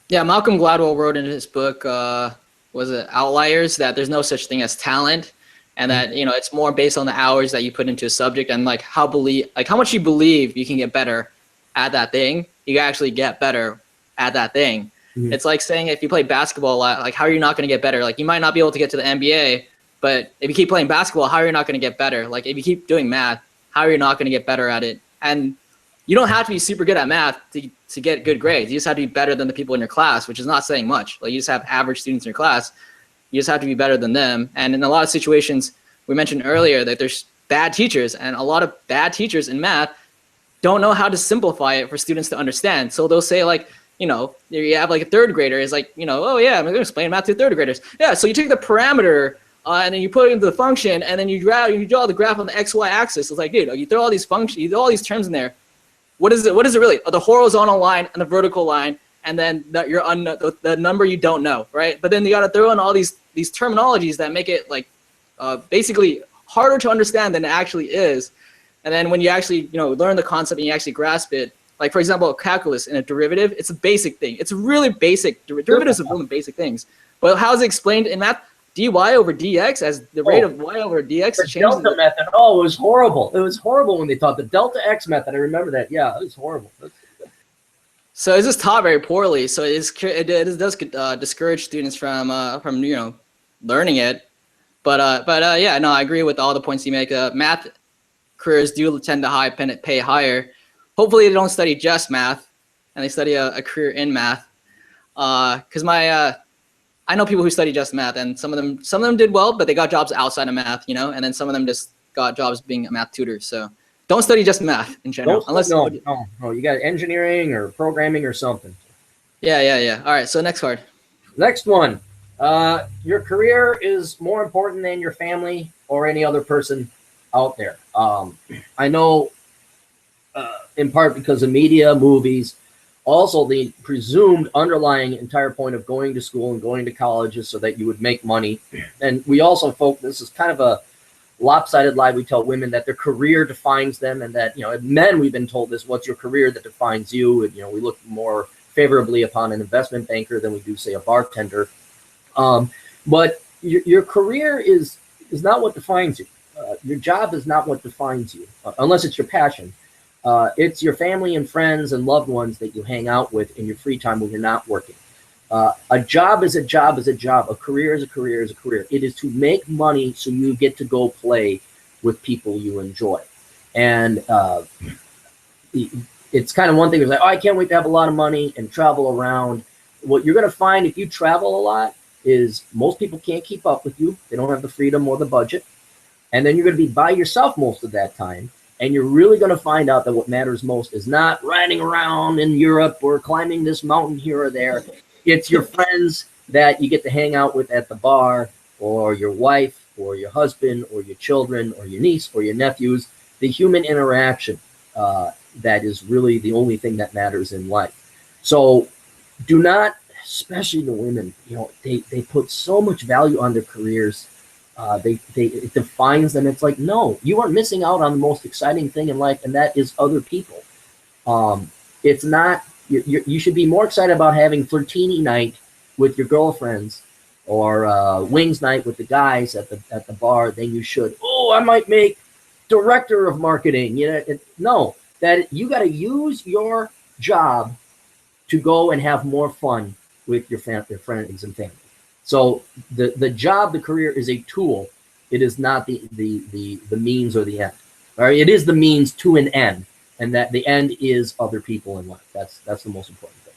Yeah, Malcolm Gladwell wrote in his book, was it Outliers, that there's no such thing as talent. And that, it's more based on the hours that you put into a subject and like how much you believe you can get better at that thing. You can actually get better at that thing. Mm-hmm. It's like saying if you play basketball a lot, like how are you not going to get better? Like you might not be able to get to the NBA, but if you keep playing basketball, how are you not going to get better? Like if you keep doing math, how are you not going to get better at it? And you don't have to be super good at math to get good grades. You just have to be better than the people in your class, which is not saying much. Like you just have average students in your class. You just have to be better than them. And in a lot of situations, we mentioned earlier that there's bad teachers, and a lot of bad teachers in math don't know how to simplify it for students to understand. So they'll say like, you have like a third grader is like, oh yeah, I'm going to explain math to third graders. Yeah, so you take the parameter and then you put it into the function, and then you draw the graph on the XY axis. It's like, dude, you throw all these functions, you throw all these terms in there. What is it really? The horizontal line and the vertical line, and then the number you don't know, right? But then you got to throw in all these terminologies that make it like basically harder to understand than it actually is. And then when you actually learn the concept and you actually grasp it, like for example, calculus in a derivative, it's a basic thing. It's really basic. Derivatives are really basic things. But how is it explained in math? dy over dx as the rate of y over dx the changes. Delta method. Oh, it was horrible. It was horrible when they taught the delta x method. I remember that. Yeah, it was horrible. So it's just taught very poorly. So it does discourage students from learning it. But yeah, no, I agree with all the points you make. Math careers do tend to pay higher. Hopefully they don't study just math and they study a career in math. Because I know people who study just math, and some of them did well, but they got jobs outside of math, and then some of them just got jobs being math tutors. So don't study just math in general. No, you got engineering or programming or something. Yeah. All right, so next card. Next one. Your career is more important than your family or any other person out there. I know in part because of media, movies, also the presumed underlying entire point of going to school and going to college is so that you would make money. And we also this is kind of a lopsided lie we tell women, that their career defines them, and that, men, we've been told this, what's your career that defines you? And, we look more favorably upon an investment banker than we do, say, a bartender. But your career is not what defines you. Your job is not what defines you, unless it's your passion. It's your family and friends and loved ones that you hang out with in your free time when you're not working. A job is a job is a job. A career is a career is a career. It is to make money so you get to go play with people you enjoy. And it's kind of one thing. It's like, oh, I can't wait to have a lot of money and travel around. What you're going to find if you travel a lot is most people can't keep up with you. They don't have the freedom or the budget. And then you're going to be by yourself most of that time. And you're really going to find out that what matters most is not riding around in Europe or climbing this mountain here or there. It's your friends that you get to hang out with at the bar, or your wife, or your husband, or your children, or your niece, or your nephews. The human interaction that is really the only thing that matters in life. So do not, especially the women, they put so much value on their careers. It defines them. It's like, no, you are missing out on the most exciting thing in life, and that is other people. It's not. You should be more excited about having flirtini night with your girlfriends, or wings night with the guys at the bar than you should. Oh, I might make director of marketing. No, that you got to use your job to go and have more fun with your friends and family. So the job, the career is a tool. It is not the means or the end. All right, it is the means to an end, and that the end is other people in life. That's the most important thing.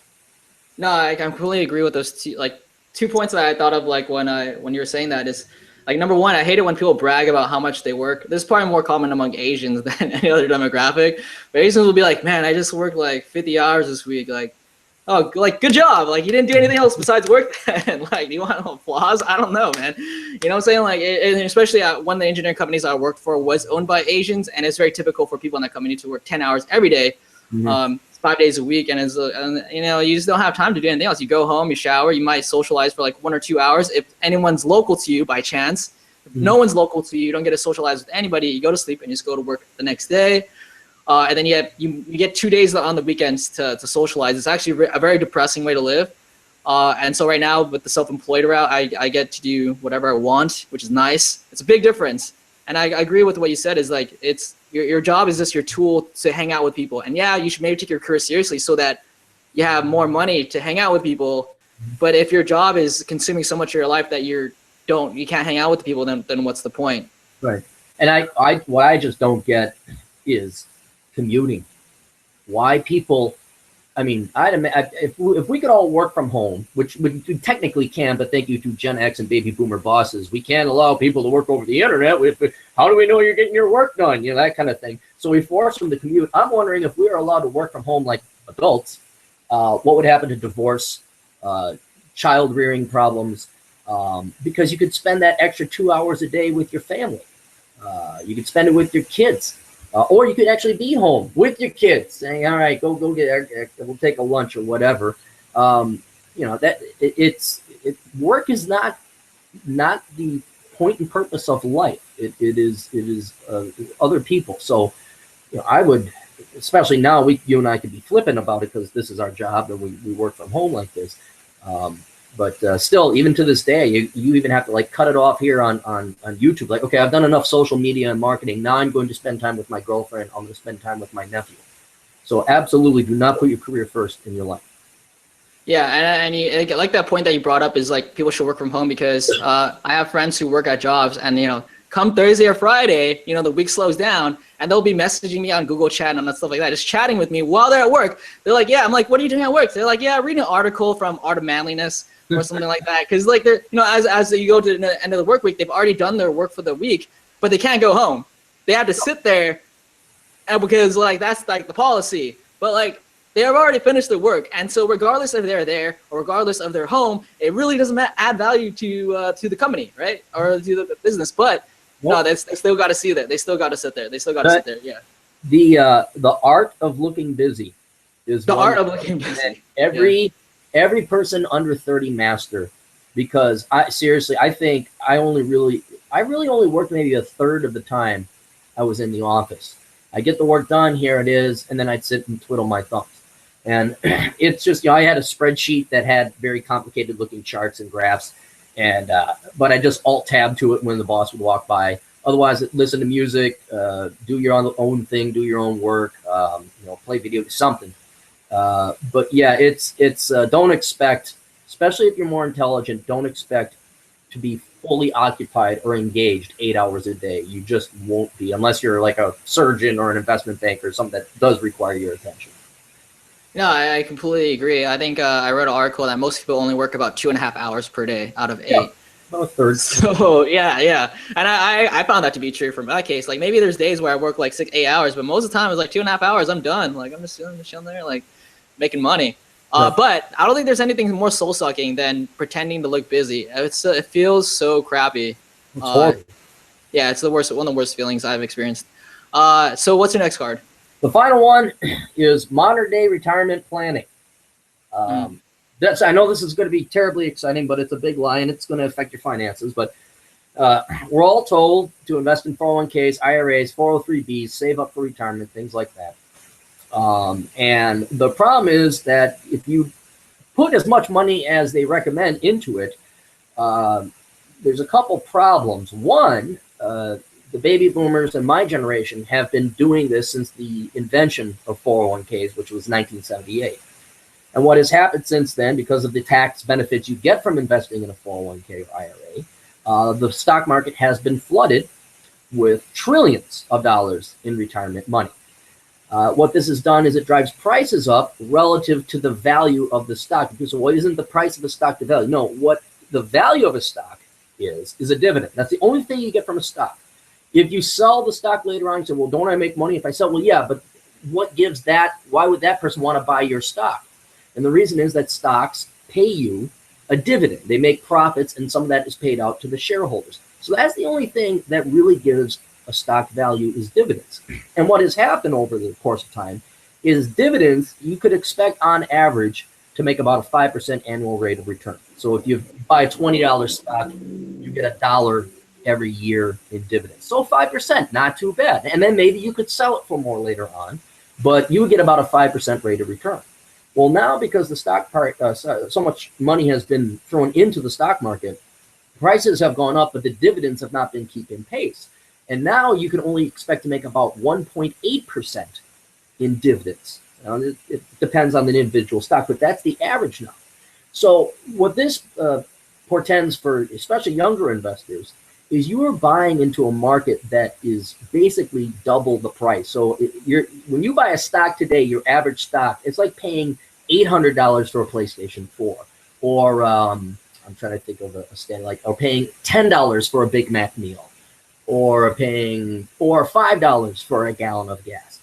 No, I completely agree with those two points that I thought of, when you were saying that, is number one, I hate it when people brag about how much they work. This is probably more common among Asians than any other demographic. But Asians will be like, man, I just worked 50 hours this week. Oh, good job. You didn't do anything else besides work then. Do you want applause? I don't know, man. You know what I'm saying? And especially one of the engineering companies I worked for was owned by Asians, and it's very typical for people in that company to work 10 hours every day, 5 days a week. And you just don't have time to do anything else. You go home, you shower, you might socialize for 1 or 2 hours. If anyone's local to you by chance, if no one's local to you, you don't get to socialize with anybody. You go to sleep and you just go to work the next day. And then you get 2 days on the weekends to socialize. It's actually a very depressing way to live. And so right now with the self-employed route, I get to do whatever I want, which is nice. It's a big difference. And I agree with what you said, is it's your job is just your tool to hang out with people. And yeah, you should maybe take your career seriously so that you have more money to hang out with people. But if your job is consuming so much of your life that you can't hang out with people, then what's the point? Right. And what I just don't get is commuting. Why people? I mean, if we could all work from home, which we technically can, but thank you to Gen X and baby boomer bosses, we can't allow people to work over the internet. How do we know you're getting your work done? That kind of thing. So we force them to commute. I'm wondering if we were allowed to work from home like adults, what would happen to divorce, child rearing problems? Because you could spend that extra 2 hours a day with your family. You could spend it with your kids. Or you could actually be home with your kids, saying, "All right, go get. We'll take a lunch or whatever." Work is not the point and purpose of life. It is other people. So, I would, especially now, you and I could be flippant about it because this is our job and we work from home like this. But still, even to this day, you even have to cut it off here on YouTube. Okay, I've done enough social media and marketing. Now I'm going to spend time with my girlfriend. I'm going to spend time with my nephew. So absolutely do not put your career first in your life. Yeah, and you like that point that you brought up is people should work from home, because I have friends who work at jobs, and come Thursday or Friday, the week slows down, and they'll be messaging me on Google Chat and stuff like that, just chatting with me while they're at work. They're like, yeah, I'm like, what are you doing at work? They're like, yeah, reading an article from Art of Manliness or something like that. Because they're, as you go to the end of the work week, they've already done their work for the week, but they can't go home. They have to sit there, and because that's the policy. But they have already finished their work. And so regardless if they're there or regardless of their home, it really doesn't add value to the company, right? Or to the business. But no, they still got to see that. They still got to sit there. They still got to sit there. Yeah. The art of looking busy is the art of looking busy. Every person under 30 master, because I think I really only worked maybe a third of the time I was in the office. I get the work done, here it is, and then I'd sit and twiddle my thumbs. And it's just, I had a spreadsheet that had very complicated looking charts and graphs, and but I just alt tab to it when the boss would walk by. Otherwise, listen to music, do your own thing, do your own work, play video, something. But yeah, it's don't expect, especially if you're more intelligent, don't expect to be fully occupied or engaged 8 hours a day. You just won't be, unless you're like a surgeon or an investment banker, something that does require your attention. No, I completely agree. I think I read an article that most people only work about 2.5 hours per day out of 8. Yeah, about a third. So yeah. And I found that to be true for my case. Like maybe there's days where I work like 8 hours, but most of the time it's like 2.5 hours. I'm done. Like I'm just chilling there, like making money. But I don't think there's anything more soul sucking than pretending to look busy. It feels so crappy. It's horrible. Yeah, it's one of the worst feelings I've experienced. So what's your next card? The final one is modern day retirement planning. I know this is going to be terribly exciting, but it's a big lie and it's going to affect your finances. But we're all told to invest in 401ks, IRAs, 403bs, save up for retirement, things like that. And the problem is that if you put as much money as they recommend into it, there's a couple problems. One, the baby boomers and my generation have been doing this since the invention of 401ks, which was 1978. And what has happened since then, because of the tax benefits you get from investing in a 401k or IRA, the stock market has been flooded with trillions of dollars in retirement money. What this has done is it drives prices up relative to the value of the stock. So what isn't the price of the stock the value? No, what the value of a stock is a dividend. That's the only thing you get from a stock. If you sell the stock later on, you say, well, don't I make money if I sell? Well, yeah, but what gives that? Why would that person want to buy your stock? And the reason is that stocks pay you a dividend. They make profits, and some of that is paid out to the shareholders. So that's the only thing that really gives a stock value is dividends. And what has happened over the course of time is dividends, you could expect on average to make about a 5% annual rate of return. So if you buy a $20 stock, you get $1 every year in dividends. So 5%, not too bad. And then maybe you could sell it for more later on, but you would get about a 5% rate of return. Well, now because the stock so much money has been thrown into the stock market, prices have gone up, but the dividends have not been keeping pace. And now you can only expect to make about 1.8% in dividends. Now, it depends on the individual stock, but that's the average now. So what this portends for especially younger investors is you are buying into a market that is basically double the price. So when you buy a stock today, your average stock, it's like paying $800 for a PlayStation 4, or I'm trying to think of a standard, or paying $10 for a Big Mac meal, or paying $4 or $5 for a gallon of gas.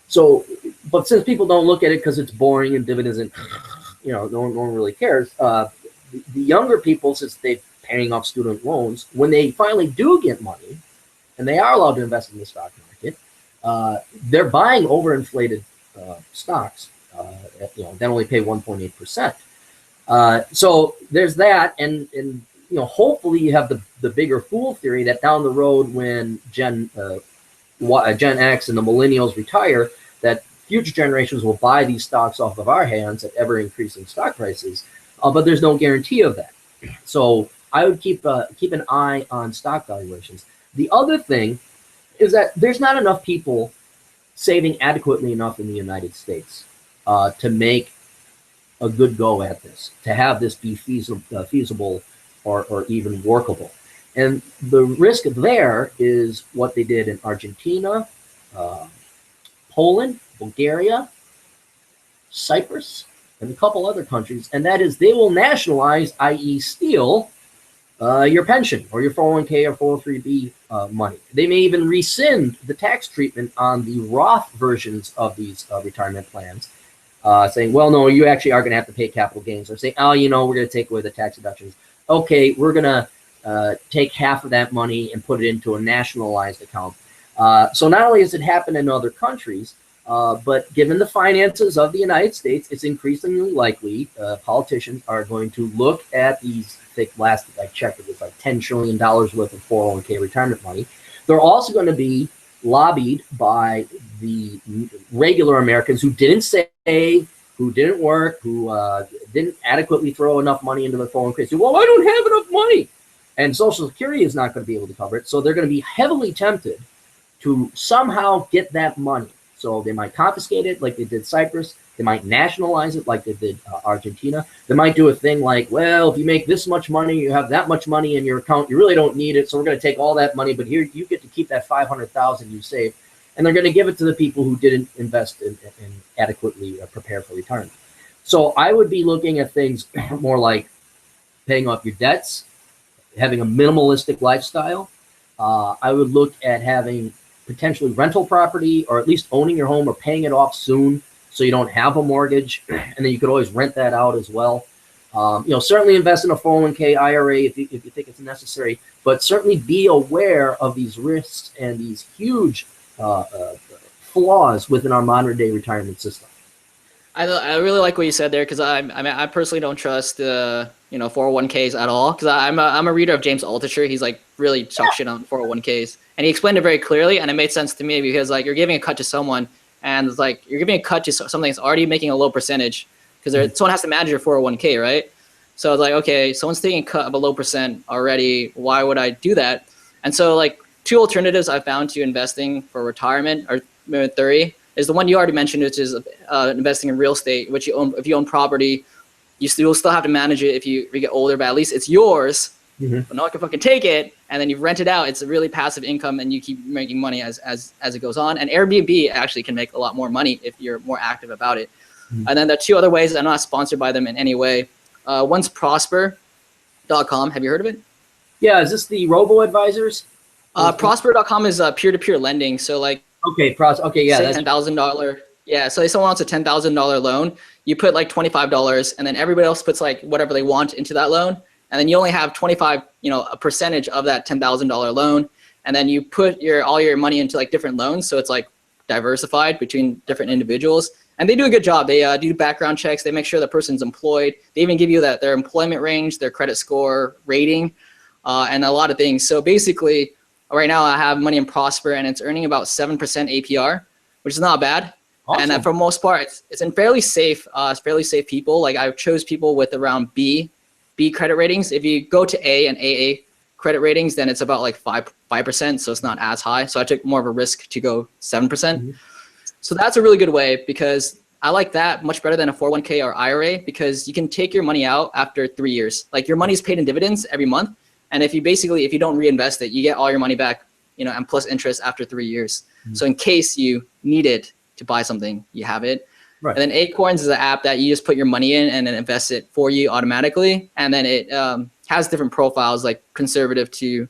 So, but since people don't look at it because it's boring and dividends, and no one really cares. The younger people, since they're paying off student loans, when they finally do get money, and they are allowed to invest in the stock market, they're buying overinflated stocks that only pay 1.8%. So there's that, and hopefully you have the bigger fool theory that down the road when Gen X and the millennials retire, that future generations will buy these stocks off of our hands at ever increasing stock prices. But there's no guarantee of that. So I would keep an eye on stock valuations. The other thing is that there's not enough people saving adequately enough in the United States to make a good go at this, to have this be feasible or even workable. And the risk there is what they did in Argentina, Poland, Bulgaria, Cyprus, and a couple other countries, and that is they will nationalize, i.e. steal your pension or your 401k or 403b money. They may even rescind the tax treatment on the Roth versions of these retirement plans saying, well, no, you actually are going to have to pay capital gains. Or saying, oh, we're going to take away the tax deductions. Okay, we're going to take half of that money and put it into a nationalized account. So not only has it happened in other countries, but given the finances of the United States, it's increasingly likely politicians are going to look at these, I checked, it was like $10 trillion worth of 401k retirement money. They're also going to be lobbied by the regular Americans who didn't save, who didn't work, who didn't adequately throw enough money into their 401k. Say, well, I don't have enough money. And Social Security is not going to be able to cover it. So they're going to be heavily tempted to somehow get that money. So they might confiscate it like they did Cyprus. They might nationalize it like they did Argentina. They might do a thing like, well, if you make this much money, you have that much money in your account, you really don't need it, so we're going to take all that money, but here you get to keep that $500,000 you saved, and they're going to give it to the people who didn't invest in adequately prepare for retirement. So I would be looking at things more like paying off your debts, having a minimalistic lifestyle. I would look at having potentially rental property, or at least owning your home or paying it off soon, so you don't have a mortgage, and then you could always rent that out as well. Certainly invest in a 401k IRA if you think it's necessary, but certainly be aware of these risks and these huge flaws within our modern day retirement system. I really like what you said there, because I personally don't trust 401ks at all, because I'm a reader of James Altucher. He's like really talk shit on 401ks, and he explained it very clearly, and it made sense to me, because like you're giving a cut to someone, and it's like you're giving a cut to something that's already making a low percentage, because someone has to manage your 401k, right? So it's like, okay, someone's taking a cut of a low percent already. Why would I do that? And so like two alternatives I found to investing for retirement, or maybe three, is the one you already mentioned, which is investing in real estate, which you own. If you own property, you'll still have to manage it if you get older, but at least it's yours. But no one can fucking take it, and then you rent it out. It's a really passive income, and you keep making money as it goes on. And Airbnb actually can make a lot more money if you're more active about it. And then there are two other ways. I'm not sponsored by them in any way. One's Prosper.com. Have you heard of it? Yeah, is this the robo-advisors? Prosper.com is peer-to-peer lending. So like, okay, yeah, that's $10,000. Yeah, so if someone wants a $10,000 loan, you put like $25, and then everybody else puts like whatever they want into that loan, and then you only have 25, a percentage of that $10,000 loan, and then you put all your money into like different loans, so it's like diversified between different individuals, and they do a good job. They do background checks. They make sure the person's employed. They even give you their employment range, their credit score, rating, and a lot of things. So basically, right now I have money in Prosper, and it's earning about 7% APR, which is not bad. Awesome. And for most part, it's in fairly safe people. Like I chose people with around B credit ratings. If you go to A and AA credit ratings, then it's about like 5%, so it's not as high. So I took more of a risk to go 7%. So that's a really good way, because I like that much better than a 401k or IRA, because you can take your money out after 3 years. Like your money's paid in dividends every month, and if you don't reinvest it, you get all your money back, and plus interest after 3 years. So in case you need it to buy something, you have it. Right. And then Acorns is an app that you just put your money in and then invest it for you automatically. And then it has different profiles, like conservative to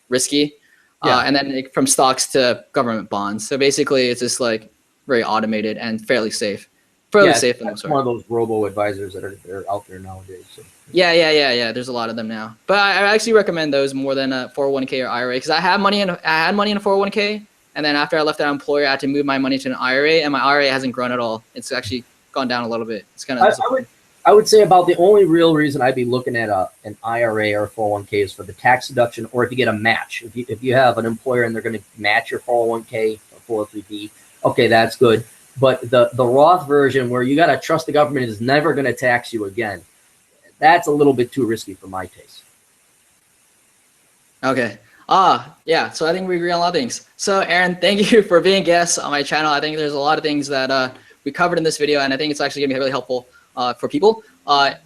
risky, and then from stocks to government bonds. So basically, it's just like very automated and fairly safe. Fairly safe. It's one of those robo-advisors that are out there nowadays. So. Yeah. There's a lot of them now. But I actually recommend those more than a 401k or IRA, because I had money in a 401k. And then after I left that employer, I had to move my money to an IRA, and my IRA hasn't grown at all. It's actually gone down a little bit. It's kind of. I would say about the only real reason I'd be looking at an IRA or a 401k is for the tax deduction, or if you get a match. If you have an employer and they're going to match your 401k or 403b, okay, that's good. But the Roth version, where you got to trust the government is never going to tax you again, that's a little bit too risky for my taste. Okay. Yeah, so I think we agree on a lot of things. So Aaron, thank you for being a guest on my channel. I think there's a lot of things that we covered in this video, and I think it's actually gonna be really helpful for people.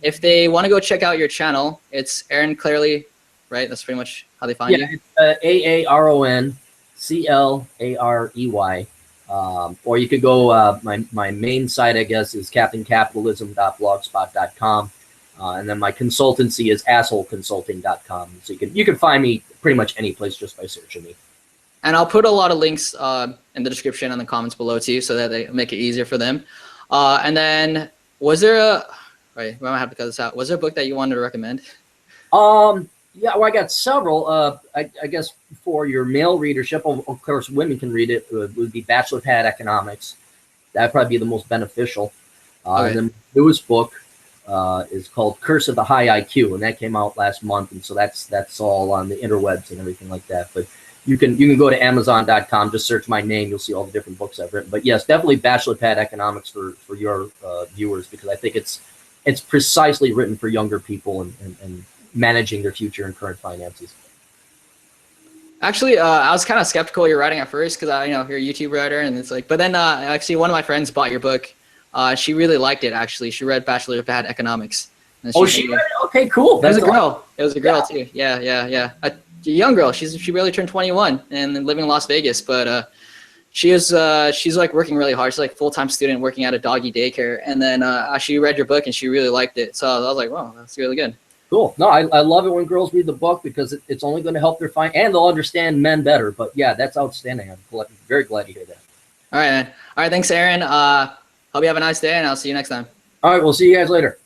If they want to go check out your channel, it's Aaron Clarey, right? That's pretty much how they find you. It's AARON CLAREY. Or you could go, my main site, I guess, is captaincapitalism.blogspot.com. And then my consultancy is assholeconsulting.com. So you can find me pretty much any place just by searching me. And I'll put a lot of links in the description and the comments below too, so that they make it easier for them. And then was there a, wait, we might have to cut this out. Was there a book that you wanted to recommend? Yeah, well, I got several. I guess for your male readership, of course, women can read it. It would be Bachelor Pad Economics. That'd probably be the most beneficial. Okay. And then the newest book is called Curse of the High IQ, and that came out last month. And so that's all on the interwebs and everything like that. But you can go to Amazon.com, just search my name, you'll see all the different books I've written. But yes, definitely Bachelor Pad Economics for your viewers, because I think it's precisely written for younger people and managing their future and current finances. Actually, I was kind of skeptical you're writing at first because you're a YouTube writer, and it's like, but then actually one of my friends bought your book. She really liked it. Actually, she read Bachelor Pad Economics. And She read it? Okay, cool. It was a girl. It was a girl too. Yeah. A young girl. She barely turned 21 and living in Las Vegas, but she's like working really hard. She's like full-time student working at a doggy daycare, and then she read your book and she really liked it. So I was like, wow, that's really good. Cool. No, I love it when girls read the book because it's only going to help their and they'll understand men better. But yeah, that's outstanding. I'm very glad to hear that. All right, man. All right, thanks, Aaron. Hope you have a nice day, and I'll see you next time. All right, we'll see you guys later.